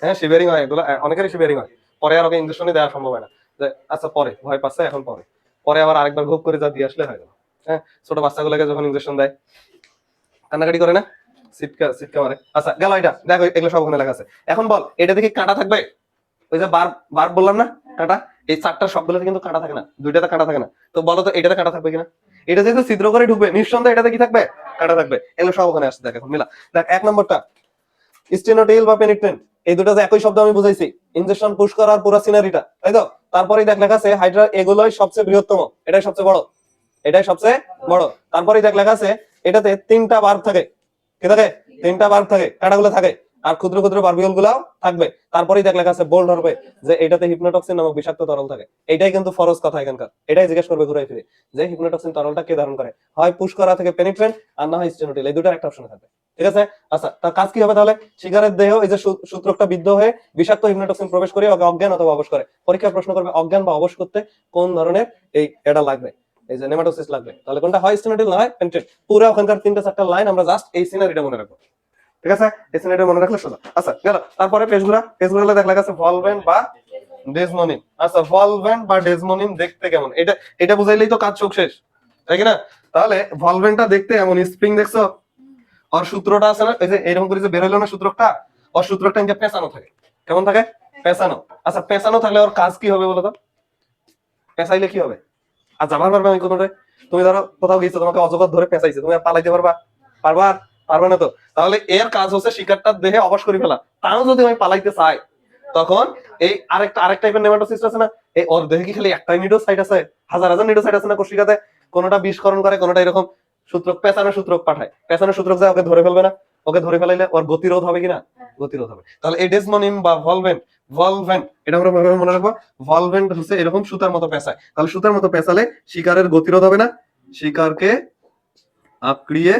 হ্যাঁ শিভারিং হয়, এগুলো অনেকেরই শিভারিং হয়, পরে আর ওকে ইনজেকশনই দেওয়া সম্ভব হয় না। যে আচ্ছা পরে ভয় পাচ্ছে, এখন পরে, পরে আবার আরেকবার ঘুপ করে যা দিয়ে আসলে হয়ে গেল। হ্যাঁ ছোট বাচ্চাগুলোকে যখন ইনজেকশন দেয় কান্নাকাটি করে না, সিটকা সিটকা মারে। আচ্ছা গেল এটা, দেখো এগুলো সব ওখানে লেখা আছে। এখন বল এটা দেখি কাঁটা থাকবে? ওই যে বার বার বললাম না কাঁটা, এই চারটা সবগুলোতে কিন্তু কাঁটা থাকে না, দুইটাতে কাঁটা থাকে না। তো বলো তো এটাতে কাঁটা থাকবে কিনা? এটা যেহেতু ছিদ্র করে ঢুকবে, নিঃসন্দেহে এটাতে কি থাকবে? কাঁটা থাকবে। এগুলো সব ওখানে আসছে, দেখ এখন মিলা। দেখ এক নম্বরটা স্টেনোটিল বা পেনিট্রেন্ট, এই দুটো যে একই শব্দ আমি বুঝাইছি, ইনজেকশন পুশ করার পুরো সিনারিটা, তাই তো? তারপরেই দেখ লেখা আছে হাইড্রা, এগুলোই সবচেয়ে বৃহত্তম, এটাই সবচেয়ে বড়, এটাই সবচেয়ে বড়। তারপরেই দেখ লেখা আছে এটাতে তিনটা বার্ব থাকে, কি থাকে? তিনটা বার্ব থাকে, কাঁটাগুলো থাকে, আর ক্ষুদ্র ক্ষুদ্র বার্বিউল গুলাও থাকবে। তারপরেই দেখ লেখা আছে বোল্ড হবে যে এটাতে হিপনোটক্সিন নামক বিষাক্ত তরল থাকে। এটাই কিন্তু ফরজ কথা এখানকার, এটাই জিজ্ঞেস করবে ঘুরে ফিরে, যে হিপনোটক্সিন তরলটা কে ধারণ করে? হয় পুশ করা থেকে পেনিট্রেন্ট, আর না হয় স্টেনোটিল, এই দুটার একটা অপশন থাকবে। ঠিক আছে? আচ্ছা তার কাজ কি হবে তাহলে? শিকারের দেহ এই যে সূত্রকটা বিদ্ধ হয়ে বিষাক্ত হিপনোটক্সিন প্রবেশ করে ওকে অজ্ঞান অথবা অবশ করে। পরীক্ষায় প্রশ্ন করবে অজ্ঞান বা অবশ করতে কোন ধরনের এই এটা লাগবে, এই যে নেমাটোসিস লাগবে। তাহলে কোনটা হয়? স্টেনোটিল না হয় পেনিট্রেন্ট। পুরো ওখানকার তিনটা চারটা লাইন আমরা জাস্ট এই সিনারিটা মনে রাখবো। ঠিক আছে? এই সিনারিটা মনে রাখলে সোজা। আচ্ছা গেল। তারপরে পেজগুলা, পেজগুলা দেখ লেখা আছে ভলভেন্ট বা ডেজমোনিন। আচ্ছা ভলভেন্ট বা ডেজমোনিন দেখতে কেমন? এটা এটা বুঝাইলেই তো কাজ চোখ শেষ, তাই কি না? তাহলে ভলভেন্টটা দেখতে এমন, স্প্রিং দেখছো? ওর সূত্রটা আছে না, এই যে এরকম করে যে বের হইলো না সূত্রটা, ওর সূত্রটা ইনকে পেঁচানো থাকে। কেমন থাকে? পেঁচানো। আচ্ছা পেঁচানো থাকলে ওর কাজ কি হবে বলো তো? পেঁচাইলে কি হবে? আর যাবার পারবে আমি কোনোটাই? তুমি ধরো কোথাও গেছো, তোমাকে অজগর ধরে পেঁচাইছে, তুমি আর পালাইতে পারবা? পারবা? পারবে না তো। তাহলে এর কাজ হচ্ছে শিকারটার দেহে অবশ করে ফেলা। তাও যদি আমি পালাইতে চাই, তখন এই আরেক টাইপের নেমাটোসিস্ট আছে না, এই ওর দেহে কি খালি একটাই নিডোসাইট আছে? হাজার হাজার নিডোসাইট আছে না কোষিকাতে? কোনটা বিষকরণ করে, কোনটা এরকম সূত্রক, পেঁচানো সূত্রক পাঠায়, পেঁচানো সূত্রক যায় ওকে ধরে ফেলবে না? ওকে ধরে ফেলাইলে ওর গতিরোধ হবে কিনা? গতিরোধ হবে। তাহলে এই ডেসমোনিম বা ভলভেন্ট, ভলভেন্ট এটা আমরা ভাবে মনে রাখবো, ভলভেন্ট হচ্ছে এরকম সুতার মতো পেঁচায়। তাহলে সুতার মতো পেঁচালে শিকারের গতিরোধ হবে না, শিকারকে আঁকড়িয়ে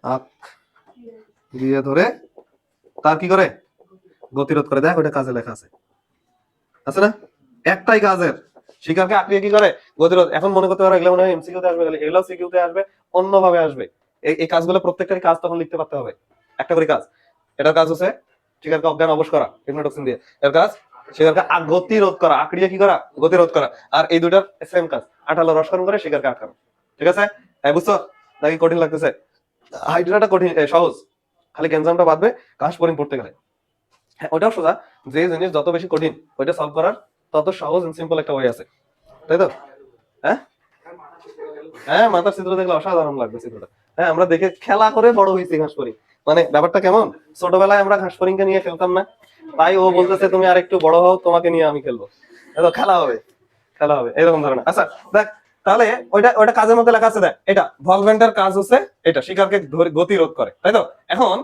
আঁকড়িয়ে ধরে তার কি করে? গতিরোধ করে। দেখ ওটা কাজে লেখা আছে, আছে না? একটাই কাজের, শিকারকে আঁকড়িয়ে কি করে? গতিরোধ। এখন মনে করতে পারো এগুলো মনে হয় এমসিকিউ তে আসবে, এগুলো সিকিউ তে আসবে, অন্যভাবে আসবে। এই কাজগুলো প্রত্যেকটারই কাজ তখন লিখতে পারতে হবে, একটা করে কাজ। এটার কাজ হচ্ছে শিকারকে অজ্ঞান অবশ করা হিপনোটক্সিন দিয়ে, এর কাজ শিকারকে গতিরোধ করা, আঁকড়িয়ে কি করা? গতিরোধ করা। আর এই দুটার সেম কাজ, আঠালো রসকরণ করে শিকারকে আটকানো। ঠিক আছে? হ্যাঁ বুঝছো নাকি কঠিন লাগতেছে? হাইড্রাটা কঠিন, সহজ, খালি গ্যাঞ্জামটা বাঁধবে কাশপরিন পড়তে গেলে। হ্যাঁ ওটাও সোজা, যে জিনিস যত বেশি কঠিন ওইটা সলভ করার তত সহজ এন্ড সিম্পল একটা ওয়ে আছে, তাই তো? হ্যাঁ হ্যাঁ, মাথার ছিদ্র দেখলে অসাধারণ লাগবে ছিদ্রটা। হ্যাঁ, আমরা দেখে খেলা করে বড় হয়েছি ঘাস ফড়িং। মানে ব্যাপারটা কেমন, ছোটবেলায় আমরা ঘাস ফড়িংকে নিয়ে খেলতাম না, তাই ও বলতেছে তুমি আর একটু বড় হও, তোমাকে নিয়ে আমি খেলবো, তো খেলা হবে, খেলা হবে এরকম ধরনের। আচ্ছা দেখ, তাহলে ওইটা ওইটা কাজের মধ্যে লেখা আছে, দেখ এটা ভলভেন্টের কাজ হচ্ছে এটা শিকারকে গতিরোধ করে, তাই তো? এখন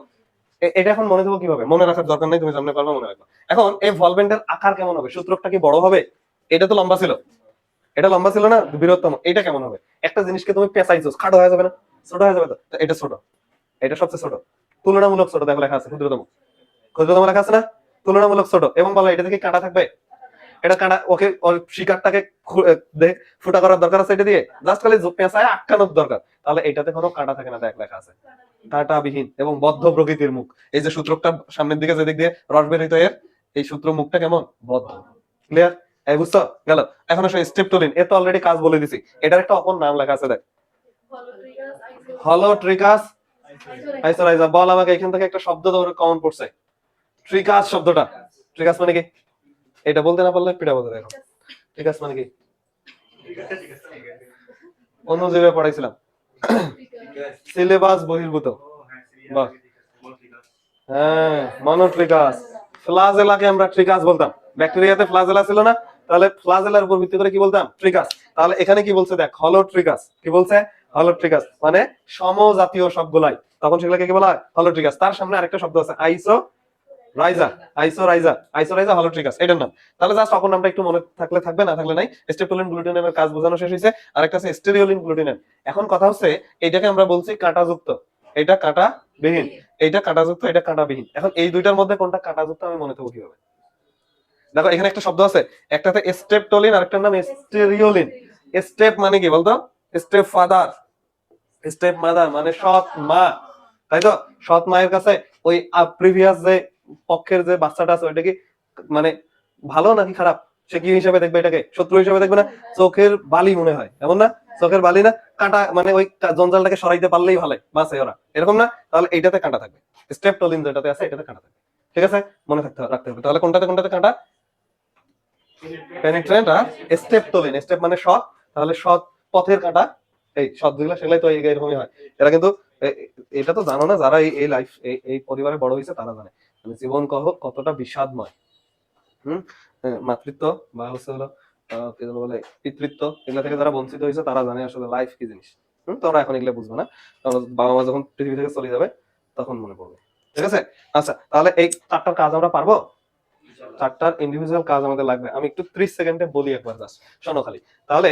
এটা এখন মনে দেবো কিভাবে, মনে রাখার দরকার নেই, তুমি জানতে পারবে, মনে রাখবে। এখন এই ভলভেন্টের আকার কেমন হবে, সূত্রকটা কি বড় হবে? এটা তো লম্বা ছিল, এটা লম্বা ছিল না, বৃহত্তম। এটা কেমন হবে? একটা জিনিসকে তুমি পেঁচাইছো, খাটো হয়ে যাবে না, ছোট হয়ে যাবে, তো এটা ছোট, এটা সবচেয়ে ছোট, তুলনামূলক ছোট, দেখো লেখা আছে ক্ষুদ্রতম, ক্ষুদ্রতম লেখা আছে না, তুলনামূলক ছোট। এবং বলো এটা থেকে কাঁটা থাকবে, এটা কাঁটা, ওকে শিকারটাকে ফুটা করার দরকার আছে এটা দিয়ে, জাস্ট খালি পেঁচায় আটকানোর দরকার, তাহলে এটাতে কোনো কাঁটা থাকে না, দেখ লেখা আছে কাঁটাবিহীন এবং বদ্ধ প্রকৃতির মুখ। এই যে সূত্রকটা সামনের দিকে যেদিক দিয়ে রস বের হইতো, এর এই সূত্র মুখটা কেমন, বদ্ধ। ক্লিয়ার? এই বুঝছো গেল? এখন আসলে স্টেপটোলিন, এর তো অলরেডি কাজ বলে দিছি, এটার একটা অপর নাম লেখা আছে, দেখ হলোট্রিকাস আইসোরাইজা। বল আমাকে এখান থেকে একটা শব্দ ধরে কমন পড়ছে, ট্রিকাস শব্দটা। ট্রিকাস মানে কি? এটা বলতে না পারলে পিটা বলতে দেখো। ট্রিকাস মানে কি? অনুজীবে পড়াইছিলাম, সিলেবাস বহির্ভূত। বাহ, হ্যাঁ, মনোট্রিকাস। ফ্লাজেলাকে আমরা ট্রিকাস বলতাম, ব্যাকটেরিয়াতে ফ্লাজেলা ছিল না, তাহলে ফ্লাজেলার উপর ভিত্তি করে কি বলতাম, ট্রিকাস। তাহলে এখানে কি বলছে দেখ, হলোট্রিকাস। কি বলছে? হলোট্রিকাস মানে সমজাতীয় সবগুলাই, তখন সেগুলোকে কি বলা হয়, হলোট্রিকাস। তার সামনে আরেকটা শব্দ আছে, রাইজা, আইসোরাইজা, আইসোরাইজা হলোট্রিকাস, এটার নাম। তাহলে জাস্ট অপর নামটা একটু মনে থাকলে থাকবে, না থাকলে নাই। স্টেপটোলিন গ্লুটিনের কাজ বোঝানো শেষ হয়েছে। আরেকটা আছে স্টেরিওলিন গ্লুটিনের। এখন কথা হচ্ছে এটাকে আমরা বলছি কাঁটাযুক্ত, এটা কাঁটাবিহীন, এইটা কাঁটাযুক্ত, এটা কাঁটাবিহীন। এখন এই দুইটার মধ্যে কোনটা কাঁটাযুক্ত আমি মনে থাকবো কিভাবে? দেখো এখানে একটা শব্দ আছে, একটাতে স্টেপটোলিন, আরেকটার নাম স্টেরিওলিন। স্টেপ মানে কি বলতো? স্টেপ ফাদার, স্টেপ মাদার মানে সৎ মা, তাই তো? সৎ মায়ের কাছে ওই প্রিভিয়াস যে পক্ষের যে বাচ্চাটা আছে ওইটা কি মানে ভালো নাকি খারাপ, সে কি হিসাবে দেখবে, এটাকে শত্রু হিসাবে দেখবে না, চোখের বালি মনে হয়, এমন না? চোখের বালি না, কাঁটা মানে ওই জঞ্জালটাকে সরাইতে পারলেই ভালো বাঁচে ওরা, এরকম না? তাহলে এইটাতে কাঁটা থাকবে, স্টেপটোলিন যেটাতে আছে এটাতে কাঁটা থাকবে। ঠিক আছে, মনে রাখতে হবে। তাহলে কোনটাতে কোনটাতে কাঁটা? পেনিট্রেন্ট আর স্টেপটোলিন। স্টেপ মানে সৎ, তাহলে সৎ পথের কাঁটা, এই সৎ যেগুলো সেগুলাই তো এরকমই হয়। এরা কিন্তু এটা তো জানো না, যারা এই লাইফ এই পরিবারে বড় হয়েছে তারা জানে মানে জীবন কতটা বিষাদময়। হম, মাতৃত্ব বা হচ্ছে হলো কি যেন বলে পিতৃত্ব, এগুলা থেকে যারা বঞ্চিত হয়েছে তারা জানে আসলে লাইফ কি জিনিস। তোমরা এখন এগুলো বুঝবে না, বাবা মা যখন পৃথিবী থেকে চলে যাবে তখন মনে পড়বে। ঠিক আছে? আচ্ছা, তাহলে এই চারটার কাজ আমরা পারবো, চারটার ইন্ডিভিজুয়াল কাজ আমাদের লাগবে। আমি একটু 30 সেকেন্ডে বলি একবার, জাস্ট শোনো খালি। তাহলে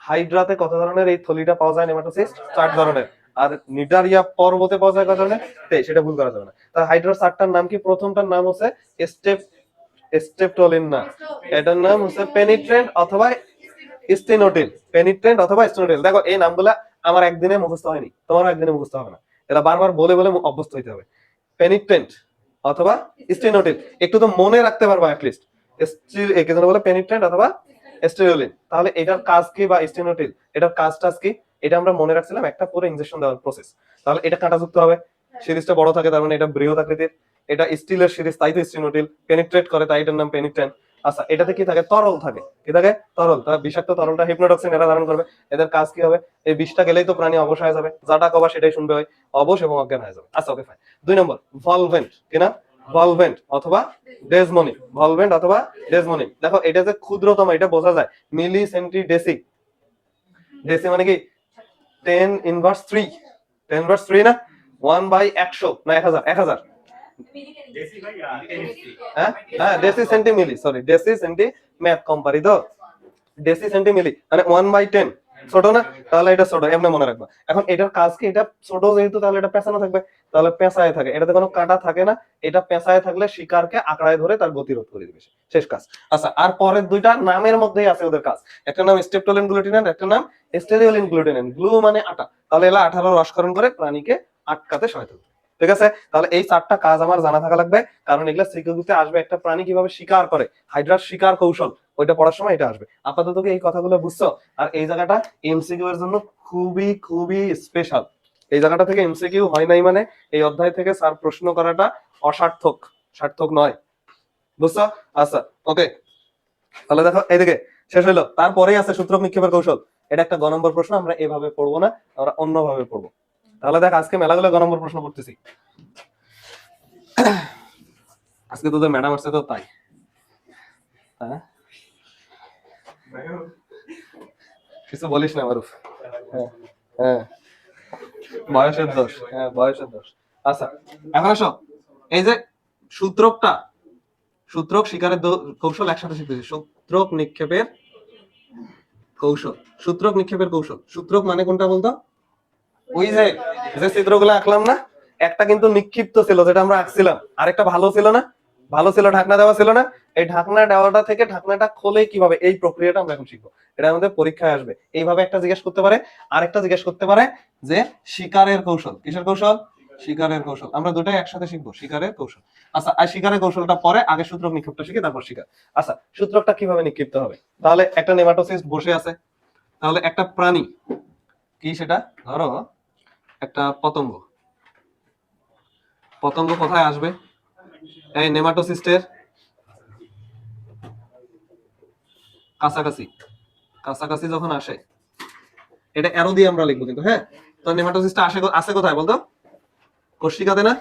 হাইড্রাতে কত ধরনের এই থলিটা পাওয়া যায়, নেমাটোসিস্ট 4 ধরনের। আর নিডারিয়া পর্বতে পাওয়া যায় কত ধরনের, সেটা ভুল করা যাবে না। তার হাইড্রা 4টার নাম কি? প্রথমটার নাম হচ্ছে স্টেপটোলিন না, এটার নাম হচ্ছে পেনিট্রেন্ট অথবা স্টেনোটিল। পেনিট্রেন্ট অথবা স্টেনোটিল। দেখো এই নামগুলা আমার একদিনে মুখস্থ হয়নি, তোমারও একদিনে মুখস্থ হবে না, এটা বারবার বলে বলে অভ্যস্ত হইতে হবে। পেনিট্রেন্ট অথবা স্টেনোটিল, একটু তো মনে রাখতে পারবা অ্যাটলিস্ট। একে যেন বলে পেনিট্রেন্ট অথবা স্টেরিওলিন। তাহলে এটার কাজ কি, বা স্টেনোটিল এটার কাজটা কি, এটা আমরা মনে রাখছিলাম, একটা পুরো ইনজেকশন দেওয়ার প্রসেস। তাহলে এটা কাঁটাযুক্ত হবে, সিরিজটা বড় থাকে, তার মানে এটা বৃহৎ আকৃতির। এটা স্টিলের সিরিজ, তাই তো স্টেনোটিল। পেনিট্রেট করে, তাই এটার নাম পেনিট্রেন্ট। আচ্ছা, এটাতে কি থাকে? তরল থাকে। কি থাকে? তরল। তার বিষাক্ত তরলটা হিপনোটক্সিন এরা ধারণ করবে। এদের কাজ কি হবে? এই বিষটা গেলেই তো প্রাণী অবশ হয়ে যাবে, যাটা কবা সেটাই শুনবে, হয় অবশ এবং অজ্ঞান হয়ে যাবে। আচ্ছা ওকে ফাইন। 2 নম্বর ভলভেন্ট, কিনা ভলভেন্ট অথবা ডেজমোনিক, ভলভেন্ট অথবা ডেজমোনিক। দেখো এটা যে ক্ষুদ্রতম এটা বোঝা যায়, মিলি সেন্টি ডেসি। ডেসি মানে কি 10^3, 10^3 না, 1/100 না 1000, 1000। হ্যাঁ হ্যাঁ, deci centi milli, sorry deci centi, math কম পারি তো। ডেসি সেন্টি মিলি মানে 1/10, ছোট না? তাহলে এটা ছোট, এমনি মনে রাখবা। এখন এটার কাজ কি? এটা ছোট যেহেতু তাহলে এটা পেঁচানো থাকবে, তাহলে পেঁচায় থাকে, এটাতে কোনো কাঁটা থাকে না। এটা পেঁচায় থাকলে শিকারকে আঁকড়ায় ধরে তার গতিরোধ করে দিবে, শেষ কাজ। আচ্ছা, আর পরের দুইটা নামের মধ্যেই আছে ওদের কাজ, একটা নাম স্টেপটোলিন গ্লুটিনান, একটা নাম স্টেরিওলিন গ্লুটিনান। গ্লু মানে আটা, তাহলে এলা 18 রসকরণ করে প্রাণীকে আটকাতে সহায়তা করে। ঠিক আছে, তাহলে এই 4টা কাজ আমার জানা থাকা লাগবে, কারণ এগুলা সিকিউরিটিতে আসবে। একটা প্রাণী কিভাবে শিকার করে, হাইড্রার শিকার কৌশল, ওইটা পড়ার সময় এটা আসবে। আপাতত কি এই কথাগুলো বুঝছো? আর এই জায়গাটা এমসিকিউ এর জন্য খুবই খুবই স্পেশাল। এই জায়গাটা থেকে এমসিকিউ হয় নাই মানে এই অধ্যায় থেকে স্যার প্রশ্ন করাটা অসার্থক, সার্থক নয়। বুঝছো? আচ্ছা ওকে, তাহলে দেখো এইদিকে শেষ হইলো। তারপরেই আছে সূত্রক নিক্ষেপের কৌশল। এটা একটা গ নম্বর প্রশ্ন, আমরা এভাবে পড়বো না, আমরা অন্যভাবে পড়বো। তাহলে দেখ আজকে মেলাগুলো গ নম্বর প্রশ্ন পড়তেছি, আজকে তোদের ম্যাডাম আসছে তো তাই। হ্যাঁ কিছু বলিস না মারুফ। হ্যাঁ হ্যাঁ বয়সের দোষ, হ্যাঁ বয়সের দোষ। আচ্ছা এখন আসো, এই যে সূত্রকটা, সূত্রক শিকারের কৌশল একসাথে শিখতেছি। সূত্রক নিক্ষেপের কৌশল, সূত্রক নিক্ষেপের কৌশল। সূত্রক মানে কোনটা বলতো? ওই যে যে চিত্রগুলো আঁকলাম না, একটা কিন্তু নিক্ষিপ্ত ছিল যেটা আমরা আঁকছিলাম, আরেকটা ভালো ছিল না, ভালো ছিল ঢাকনা দেওয়া ছিল না, এই ঢাকনা দেওয়াটা থেকে ঢাকনাটা খোলে কিভাবে, এই প্রক্রিয়াটা আমরা এখন শিখবো। এটা আমাদের পরীক্ষায় আসবে, এইভাবে একটা জিজ্ঞেস করতে পারে, আরেকটা জিজ্ঞেস করতে পারে যে শিকারের কৌশল। কিসের কৌশল? শিকারের কৌশল। আমরা দুটাই একসাথে শিখবো, শিকারের কৌশল। আচ্ছা আর শিকারের কৌশলটা পরে, আগে সূত্রক নিক্ষেপটা শিখি তারপর শিকার। আচ্ছা সূত্রকটা কিভাবে নিক্ষিপ্ত হবে? তাহলে একটা নেমাটোসিস্ট বসে আছে, তাহলে একটা প্রাণী, কি সেটা, ধরো একটা পতঙ্গ, পতঙ্গ কোথায় আসবে? এই নেমাটোসিস্টের কাছাকাছি, কাছাকাছি যখন আসে, এটা অ্যারো দিয়ে আমরা লিখবো কিন্তু, হ্যাঁ। তো নেমাটোসিস্টটা আসে কোথায় বলতো? কোষিকাতে না?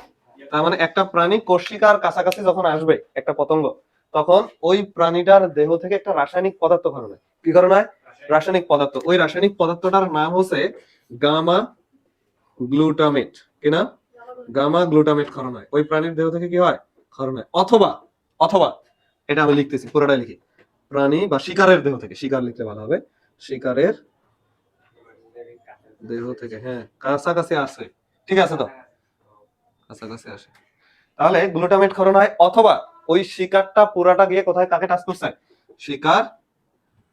তার মানে একটা প্রাণী কোষিকার কাছাকাছি যখন আসবে একটা পতঙ্গ, তখন ওই প্রাণীটার দেহ থেকে একটা রাসায়নিক পদার্থ ক্ষরণ হয়। কি ক্ষরণ হয়? রাসায়নিক পদার্থ। ওই রাসায়নিক পদার্থটার নাম হচ্ছে গামা গ্লুটামেট। কি নাম? গামা গ্লুটামেট ক্ষরণ হয় ওই প্রাণীর দেহ থেকে। কি হয়? ক্ষরণ হয়। অথবা, অথবা এটা আমি লিখতেছি পুরোটাই লিখি, প্রাণী বা শিকারের দেহ থেকে, শিকার লিখলে ভালো হবে, শিকারের দেহ থেকে, হ্যাঁ কাছাকাছি আসে, ঠিক আছে তো, কাছাকাছি আসে, তাহলে গ্লুটামেট ক্ষরণ হয়। অথবা ওই শিকারটা পুরাটা গিয়ে কোথায়, কাকে টাচ করছে? শিকার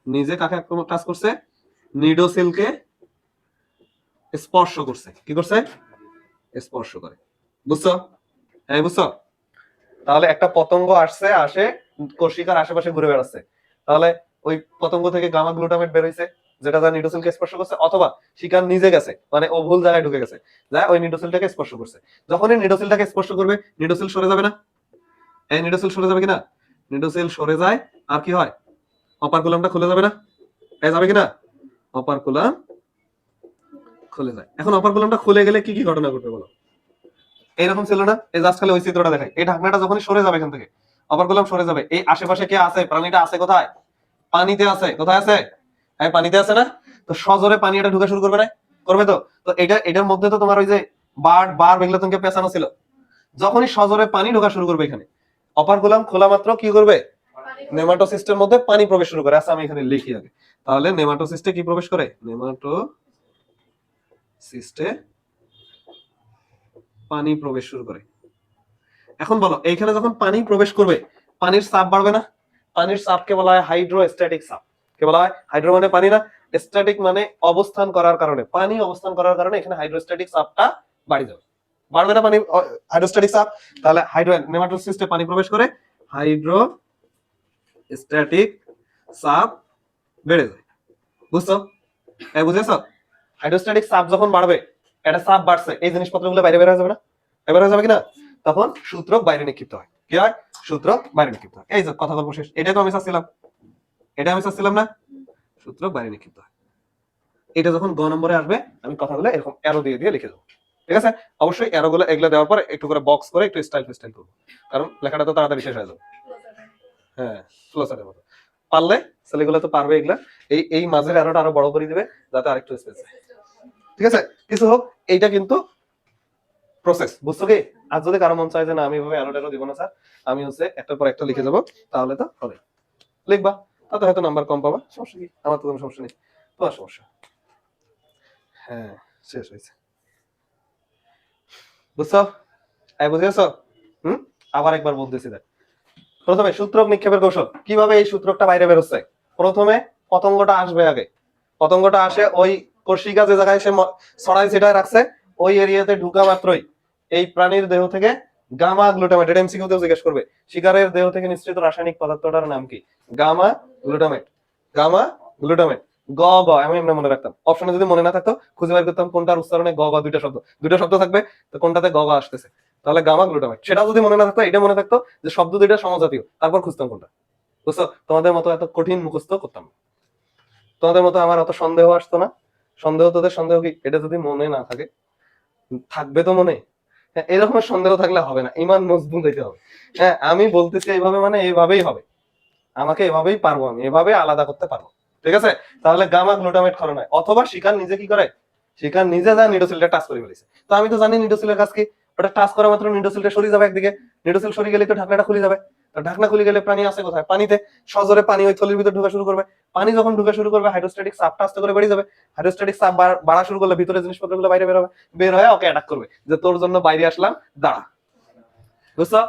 নিজে কাকে টাচ করছে? নিডোসিলকে স্পর্শ করছে। কি করছে? স্পর্শ করে। বুঝছো? হ্যাঁ বুঝছো? তাহলে একটা পতঙ্গ আসে কোষিকার আশেপাশে ঘুরে বেড়াচ্ছে, তাহলে ওই পতঙ্গ থেকে গামা গ্লুটামেট বের হয়েছে, যেটা যা নিডোসিলকে স্পর্শ করছে। অথবা শিকার নিজে গেছে, মানে ও ভুল জায়গায় ঢুকে গেছে, যা ওই নিডোসিলটাকে স্পর্শ করছে। যখনই নিডোসিলটাকে স্পর্শ করবে, নিডোসিল সরে যাবে না? এই নিডোসিল সরে যাবে কিনা? নিডোসিল সরে যায়, আর কি হয়? অপারকুলামটা খুলে যাবে না? এই যাবে কিনা? অপারকুলাম খুলে যায়। এখন অপারকুলামটা খুলে গেলে কি কি ঘটনা ঘটবে বলো? এইরকম ছিল না? এই জাস্ট খালি ওই চিত্রটা দেখাই, এই ঢাকনাটা যখনই সরে যাবে এখান থেকে, অপারকুলাম সরে যাবে, এই আশেপাশে কে আছে? প্রাণীটা আছে কোথায়? পানিতে আছে। কোথায় আছে? হ্যাঁ পানিতে আছে না? তো সজোরে পানি এটা ঢুকা শুরু করবে না? করবে তো। তো এটার মধ্যে তো তোমার ওই যে বার বেগুলো তোমাকে পেছানো ছিল, যখনই সজোরে পানি ঢোকা শুরু করবে এখানে, অপারকুলাম খোলা মাত্র কি করবে? নেমাটোসিস্টের মধ্যে পানি প্রবেশ শুরু করে। আচ্ছা আমি এখানে লিখি আগে, তাহলে নেমাটোসিস্টে কি প্রবেশ করে? নেমাটোসিস্টে পানি প্রবেশ শুরু করে। এখন বলো এইখানে যখন পানি প্রবেশ করবে, পানির চাপ বাড়বে না? পানির চাপকে বলা হয় হাইড্রোস্ট্যাটিক চাপ। কে বলা হয়? হাইড্রো মানে পানি না, স্ট্যাটিক মানে অবস্থান করার কারণে, পানি অবস্থান করার কারণে এখানে হাইড্রোস্ট্যাটিক চাপটা বাড়ে যাবে। বাড়বে না পানি হাইড্রোস্ট্যাটিক চাপ? তাহলে নেমাটোসিস্টে পানি প্রবেশ করে, হাইড্রোস্ট্যাটিক চাপ বেড়ে যায়। বুঝছো? বুঝেছো? হাইড্রোস্ট্যাটিক চাপ যখন বাড়বে, এটা চাপ বাড়ছে, এই জিনিসপত্রগুলো বাইরে বের হয়ে যাবে না? বের হয়ে যাবে কিনা? তখন সূত্রক বাইরে নিক্ষিপ্ত হয়। কি হয়? সূত্রক বাইরে নিক্ষিপ্ত হয়। এই যে কথা বলবো শেষ, এটাই তো আমি চাচ্ছিলাম, এটা আমি চাচ্ছিলাম না? সূত্রক বাইরে নিক্ষিপ্ত হয়। এটা যখন গ নম্বরে আসবে, আমি কথাগুলো এরকম অ্যারো দিয়ে দিয়ে লিখে দেবো। ঠিক আছে? অবশ্যই অ্যারো গুলো এগুলো দেওয়ার পর একটু করে বক্স করে একটু স্টাইল করবো, কারণ লেখাটা তো তাড়াতাড়ি শেষ হয়ে যাবে। হ্যাঁ ফ্লোচারের মতো পারলে ছেলেগুলো তো পারবে এগুলা। এই মাঝের অ্যারোটা আরো বড় করে দিবে যাতে আরেকটু স্পেস। ঠিক আছে? কিছু হোক, এইটা কিন্তু প্রসেস, বুঝছো কি? আর যদি কারো মন চায় যে না আমি এভাবে অ্যারো দিব না স্যার, আমি একটার পর একটা লিখে যাবো, তাহলে তো হবে, লিখবা, তাতে হয়তো নাম্বার কম পাবা, সমস্যা কি? আমার তো কোনো সমস্যা নেই, তোমার সমস্যা। হ্যাঁ শেষ হয়েছে। বুঝছো? বুঝেছো? আবার একবার বলতেছি দেখ, প্রথমে সূত্রক নিক্ষেপের কৌশল। কিভাবে এই সূত্রকটা বাইরে বেরোচ্ছে? প্রথমে পতঙ্গটা আসবে আগে, পতঙ্গটা আসে ওই কর্ষিকা যে জায়গায় সে ছড়াই ছিটায় রাখছে, ওই এরিয়াতে ঢুকা মাত্রই এই প্রাণীর দেহ থেকে গামা গ্লুটামেট, এটা এমসিকিউতেও জিজ্ঞেস করবে, শিকারের দেহ থেকে নিঃসৃত রাসায়নিক পদার্থটার নাম কি? Gamma glutamate. Gamma glutamate. গ গ আমি এমনি মনে রাখতাম, অপশনে যদি মনে না থাকতো খুঁজে বের করতাম কোনটার উচ্চারণে গ গ দুইটা শব্দ থাকবে, তো কোনটাতে গ গ আসতেছে, তাহলে গামা গ্লুটামেট। সেটা যদি মনে না থাকতো, এটা মনে থাকতো যে শব্দ দুইটা সমজাতীয়, তারপর খুঁজতাম কোনটা। বুঝছো? তোমাদের মতো এত কঠিন মুখস্থ করতাম। তোমাদের মতো আমার অত সন্দেহ আসতো না। সন্দেহ তোদের সন্দেহ কি? এটা যদি মনে না থাকে, থাকবে তো মনে। হ্যাঁ, এরকম সন্দেহ থাকলে হবে না, ইমান মজবুত হইতে হবে। হ্যাঁ, আমি বলতেছি এইভাবে মানে এইভাবেই হবে, আমাকে এভাবেই পারবো, আমি এভাবে আলাদা করতে পারবো। ঠিক আছে? তাহলে গামা গ্লুটামেট করে নয়, অথবা শিকার নিজে কি করে, শিকার নিজে যা নিডোসিলটা টাচ করে ফেলেছে। তো আমি তো জানি নিডোসিলের কাজ কি, ওটা টাচ করা মাত্র নিডোসিলটা সরে যাবে একদিকে, নিডোসিল সরে গেলে তো ঢাকনাটা খুলে যাবে। তো ঢাকনা খুলে গেলে প্রাণী আছে কোথায়? পানিতে। সজোরে পানি ওই থলির ভিতর ঢোকা শুরু করবে। পানি যখন ঢোকা শুরু করবে, হাইড্রোস্ট্যাটিক চাপটা আস্তে করে বেড়ে যাবে। হাইড্রোস্ট্যাটিক চাপ বাড়া শুরু করলে ভিতরে জিনিসপত্রগুলো বাইরে বের হবে, বের হয়ে ওকে অ্যাটাক করবে, যে তোর জন্য বাইরে আসলাম, দাঁড়া। বুঝছো?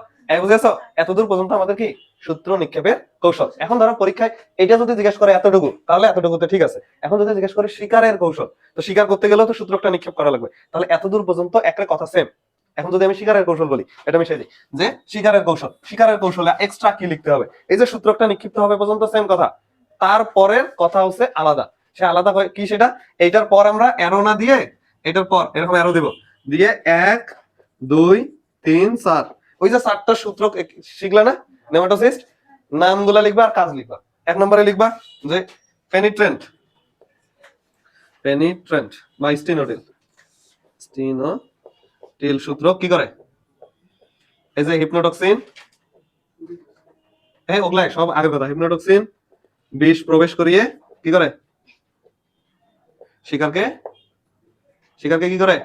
বুঝেছো? এতদূর পর্যন্ত আমাদের কি সূত্র নিক্ষেপের কৌশল। এখন ধরো পরীক্ষায় এটা যদি জিজ্ঞেস করে এতটুকু, তাহলে এতটুকুতে ঠিক আছে। এখন যদি জিজ্ঞেস করে শিকারের কৌশল, তো শিকার করতে গেলেও তো সূত্রটা নিক্ষেপ করা লাগবে। তাহলে এতদূর পর্যন্ত একটা কথা সেম। এখন যদি আমি শিকারের কৌশল বলি, এটা মিশিয়ে দিই, যে শিকারের কৌশল, শিকারের কৌশলে এক্সট্রা কি লিখতে হবে, এই যে সূত্রটা নিক্ষিপ্ত হবে পর্যন্ত সেম কথা, তারপরের কথা হচ্ছে আলাদা। সে আলাদা কি সেটা? এইটার পর আমরা অ্যারো না দিয়ে, এটার পর এরকম অ্যারো দিব, দিয়ে 1 2 3 4, ওই যে 4টা সূত্র শিখলা না নেমাটোসিস্ট, নামগুলা লিখবা আর কাজ লিখবা। 1 নম্বরে লিখবা যে পেনিট্রেন্ট, পেনিট্রেন্ট বা স্টিনোটিল, স্টিনোটিল সূত্র কি করে? এই যে হিপনোটক্সিন, হ্যাঁ ওগুলাই সব আগের কথা। হিপনোটক্সিন বিষ প্রবেশ করিয়ে কি করে? শিকারকে, শিকারকে কি করে?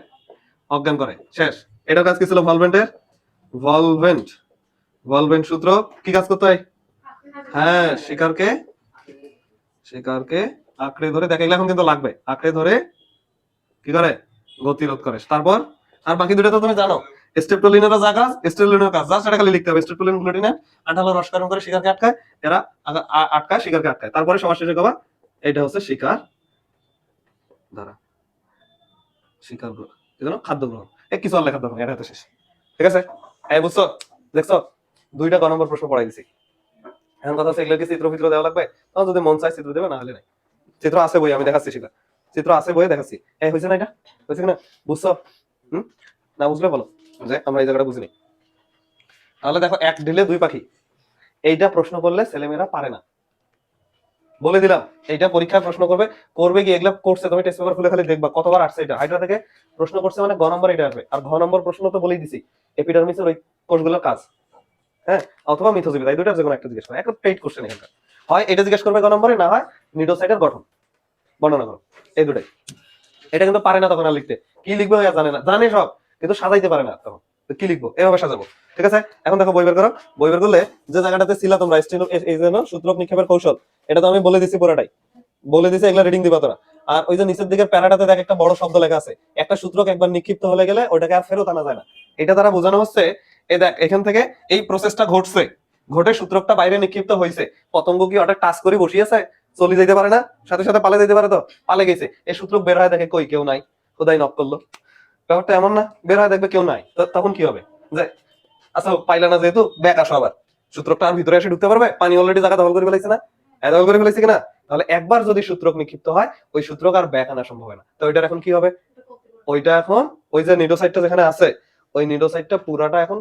অজ্ঞান করে। শেষ। এটার কাজ কি ছিল? ভলভেন্টের, ভলভেন্ট, ভলভেন্ট সূত্র কি কাজ করতে হয়? হ্যাঁ, শিকারকে, শিকারকে আঁকড়ে ধরে, দেখে এগুলো এখন কিন্তু লাগবে, আঁকড়ে ধরে কি করে? গতিরোধ করে। তারপর আর বাকি দুটো তো তুমি জানো, স্টেপটোলিনেরও যা কাজ, স্টেপটোলিনের কাজ যা, সেটা খালি লিখতে হবে। স্টেপটোলিন গ্লুটিনেট আঠালো রসকরণ করে শিকারকে আটকায়, এরা আটকায় শিকারকে আটকায়। তারপরে সবার শেষে কবা এটা হচ্ছে শিকার দ্বারা, শিকার গ্রহণ, এজন্য খাদ্য গ্রহণ। কিছু আর লেখা দরকার নেই, এটা হচ্ছে শেষ। ঠিক আছে? বুঝছো? দেখছো? 2টা ক নম্বর প্রশ্ন পড়াই দিছি। এখন কথা হচ্ছে এগুলো কি চিত্র ফিত্র দেওয়া লাগবে? তখন যদি মন চায় চিত্র দেবে, না হলে নাই। চিত্র আছে বই, আমি দেখাচ্ছি সেটা, চিত্র আছে বইয়ে দেখাচ্ছি। হয়েছে না? এটা হয়েছে কিনা বুঝছো? হম, না বুঝলে বলো যে আমরা এই জায়গাটা বুঝিনি। তাহলে দেখো, 1 ঢিলে 2 পাখি, এইটা প্রশ্ন করলে ছেলেমেয়েরা পারে না, বলে দিলাম। এইটা পরীক্ষায় প্রশ্ন করবে, করবে কি এগুলা করছে, তুমি টেস্ট পেপার খুলে খালি দেখবা কতবার আসছে। এটা হাইড্রা থেকে প্রশ্ন করছে মানে গ নম্বর এটা আসবে। আর ঘ নম্বর প্রশ্ন তো বলেই দিছি, এপিডার্মিসের ওই কোষগুলোর কাজ, হ্যাঁ, অথবা মিথোজীবী, এই দুটার যে কোনো একটা জিজ্ঞেস করে। একটা পেইড কোশ্চেন এখানকার, হয় এটা জিজ্ঞেস করবে গ নম্বরে, না হয় নিডোসাইটের গঠন বর্ণনা করো, এই দুটাই। এটা কিন্তু পারে না তখন আর লিখতে, কি লিখবে জানে না, জানে সব কিন্তু সাজাইতে পারে না তখন। কি লিখবো? এভাবে সাজাবো। ঠিক আছে? এখন দেখো বই বের করো। বই বের করলে যে জায়গাটাতে ছিল তোমরা এই জন্য সূত্রক নিক্ষেপের কৌশল, এটা তো আমি বলে দিছি পুরোটাই, বলে দিছি, এগুলা রিডিং দিবা তোরা। আর ওই যে নিচের দিকের প্যারাটাতে দেখ একটা বড় শব্দ লেখা আছে, একটা সূত্রক একবার নিক্ষিপ্ত হলে গেলে ওটাকে আর ফেরত আনা যায় না। এটা দ্বারা বোঝানো হচ্ছে, এই দেখ এখান থেকে এই প্রসেসটা ঘটছে, ঘটে সূত্রকটা বাইরে নিক্ষিপ্ত হয়েছে। পতঙ্গ কি ওটা টাচ করে বসিয়েছে, চলে যেতে পারে না, সাথে সাথে পালে যেতে পারে, তো পালে গেছে। এই সূত্রক বের হয় দেখে কই কেউ নাই, খোদাই নক করলো। ব্যাপারটা এমন না, বের হয় দেখবে কেউ নাই, তো তখন কি হবে? যে আচ্ছা পাইলা না, যেহেতু ব্যাক আসো আবার, সূত্রকটা আর ভিতরে এসে ঢুকতে পারবে? পানি অলরেডি জায়গা দখল করে ফেলাইছে না, দখল করে ফেলাইছে কিনা? তাহলে একবার যদি সূত্রক নিক্ষিপ্ত হয়, ওই সূত্রক আর ব্যাক আনা সম্ভব হয় না। তো ওইটার এখন কি হবে? ওইটা এখন ওই যে নিডোসাইটটা যেখানে আছে, ওই নিডোসাইটটা পুরাটা এখন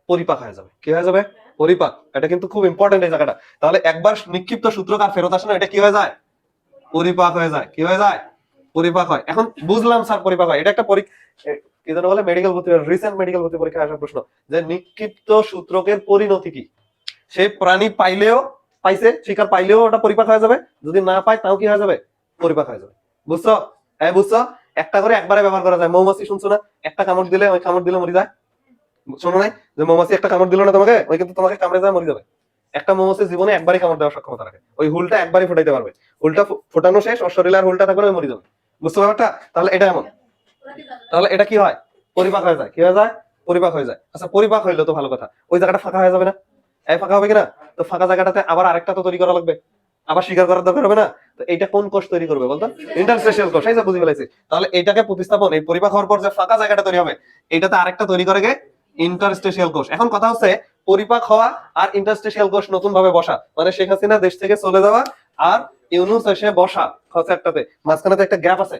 পরিপাক হয়ে যাবে। কি হয়ে যাবে? পরিপাক। এটা কিন্তু খুব ইম্পর্টেন্ট এই জায়গাটা। তাহলে একবার নিক্ষিপ্ত সূত্রক আর ফেরত আসে না, এটা কি হয়ে যায়? পরিপাক হয়ে যায়। কি হয়ে যায়? পরিপাক হয়। এখন বুঝলাম স্যার পরিপাক হয়, এটা একটা কি যেন বলে মেডিকেল ভর্তি, রিসেন্ট মেডিকেল ভর্তি পরীক্ষায় আসা প্রশ্ন, যে নিক্ষিপ্ত সূত্রকের পরিণতি কি? সে প্রাণী পাইলেও, পাইছে, শিকার পাইলেও ওটা পরিপাক হয়ে যাবে, যদি না পায় তাও কি হয়ে যাবে? পরিপাক হয়ে যাবে। বুঝছো? বুঝছো? একটা করে একবারে ব্যবহার করা যায়। মৌমাছি শুনছো না, একটা কামড় দিলে, ওই কামড় দিলে মরে যায়। শোনো নাই যে মৌমাছি একটা কামড় দিল না তোমাকে, ওই কিন্তু তোমাকে কামড়ে যায় মরে যাবে। একটা মৌমাছি জীবনে একবারই কামড় দেওয়ার সক্ষমতা রাখে, ওই হুলটা একবারই ফোটাইতে পারবে, হুলটা ফোটানো শেষ, ওর শরীরে আর হুলটা থাকবে না, ওই মরে যাবে। বুঝছো ব্যাপারটা? তাহলে এটা এমন, তাহলে এটা কি হয়? পরিপাক হয়ে যায়। কি হয়ে যায়? পরিপাক হয়ে যায়। আচ্ছা পরিপাক হইলো তো ভালো কথা, ওই জায়গাটা ফাঁকা হয়ে যাবে না? ফাঁকা হবে কিনা? তো ফাঁকা জায়গাটাতে আবার আরেকটা তো তৈরি করা লাগবে, আবার স্বীকার করার দরকার হবে না? তো এইটা কোন কোষ তৈরি করবে বলতো? ইন্টারস্টেশিয়াল কোষ। এই যে বুঝে ফেলাইছি। তাহলে এইটাকে প্রতিস্থাপন, এই পরিপাক হওয়ার পর যে ফাঁকা জায়গাটা তৈরি হবে, এইটাতে আরেকটা তৈরি করে গে ইন্টারস্টেশিয়াল কোষ। এখন কথা হচ্ছে পরিপাক হওয়া আর ইন্টারস্টেশিয়াল কোষ নতুন ভাবে বসা, মানে শেখ হাসিনা দেশ থেকে চলে যাওয়া আর ইউনূস এসে বসা, হচ্ছে একটাতে, মাঝখানে তো একটা গ্যাপ আছে।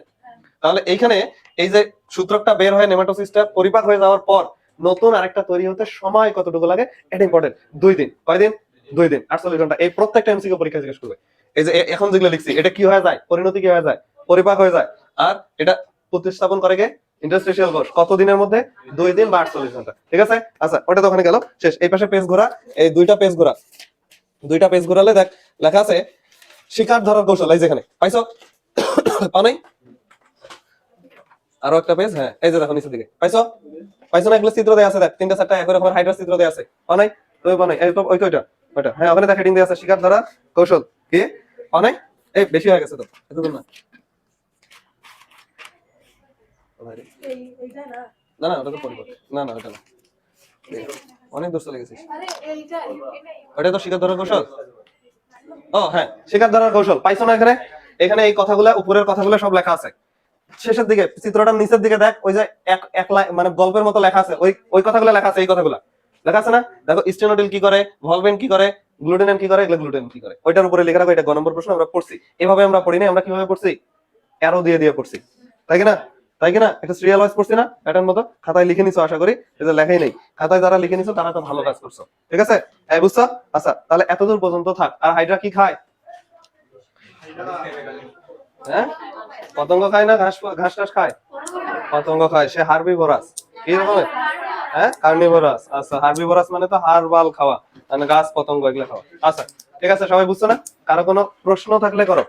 তাহলে এইখানে এই যে সূত্রকটা বের হয়ে নেমাটোসিসটা পরিপাক হয়ে যাওয়ার পর নতুন আরেকটা তৈরি হতে সময় কতটুকু লাগে? এটা ইম্পর্টেন্ট। 2 দিন। কয়দিন? 2 দিন, 48 ঘন্টা। এই প্রত্যেকটা এমসিকিউ পরীক্ষা জিজ্ঞেস করবে। এই যে এখন যেগুলো লিখছি এটা কি হয়ে যায়, পরিণতি কি হয়ে যায়, পরিপাক হয়ে যায়। আর এটা প্রতিস্থাপন করে কে, ইন্টারস্টিশিয়াল কোষ। কত দিনের মধ্যে, 2 দিন বা 48 ঘন্টা। ঠিক আছে, আচ্ছা ওটা তো ওখানে গেল, শেষ। এই পাশে পেজ ঘোরা, এই দুইটা পেজ ঘোরা, দুইটা পেজ ঘোরালে দেখ লেখা আছে শিকার ধরার কৌশল। এই যেখানে পাইছো, পাও নাই? আরো একটা পেজ, হ্যাঁ এই যে দেখো নিচের দিকে, পাইছো? পাইছো না? এগুলো চিত্র দেয়া আছে, দেখ 3টা 4টা একই রকম হাইড্রাস চিত্র দেয়া আছে, পাও নাই? তুমি পাও নাই? এই তো ওইটা ওইটা, হ্যাঁ ওখানে দেখ হেডিং দেয়া আছে শিকার ধরা কৌশল। কি পাও নাই? এই বেশি হয়ে গেছে তো, এতদূর না। না না ওটা তো পরিবর্তন, না না ওটা না, অনেক দূর চলে গেছিস। ওটা তো শিকার ধরার কৌশল। ও হ্যাঁ, শিকার ধরার কৌশল পাইছো না? এখানে এখানে এই কথাগুলা, উপরের কথাগুলো সব লেখা আছে। শেষের দিকে চিত্রটার নিচের দিকে দেখ, ওই যে এক এক মানে গল্পের মতো লেখা আছে, ওই ওই কথাগুলো লেখা আছে, এই কথাগুলো লেখা আছে না? দেখো স্টেনোডিল কি করে, ভলভেন কি করে, গ্লুটেনিন কি করে, এগুলো গ্লুটেন কি করে, ওইটার উপরে লেখা রাখো। এটা 9 নম্বর প্রশ্ন, আমরা পড়ছি এভাবে, আমরা পড়ি না, আমরা কিভাবে পড়ছি, অ্যারো দিয়ে দিয়ে পড়ছি, তাই কি না? তাই কি না? একটা সিরিয়াল ওয়াইজ পড়ছি না, প্যাটার্ন মতো। খাতায় লিখে নিছো আশা করি, এটা লেখাই নেই খাতায়, যারা লিখে নিছো তারা তো ভালো কাজ করছো। ঠিক আছে, এই বুঝছো? আচ্ছা তাহলে এতদূর পর্যন্ত থাক। আর হাইড্রা কি খায়? হ্যাঁ, পতঙ্গ খায় না ঘাস, ঘাস টাস খায়? পতঙ্গ খায়, সে হার্বিভোরাস। কি রকমের? হ্যাঁ কার্নিভোরাস। আচ্ছা হার্বিভোরাস মানে তো হাড় বাল খাওয়া, মানে গাছ পতঙ্গ এগুলো খাওয়া। আচ্ছা ঠিক আছে, সবাই বুঝছো না? কারো কোনো প্রশ্ন থাকলে করো।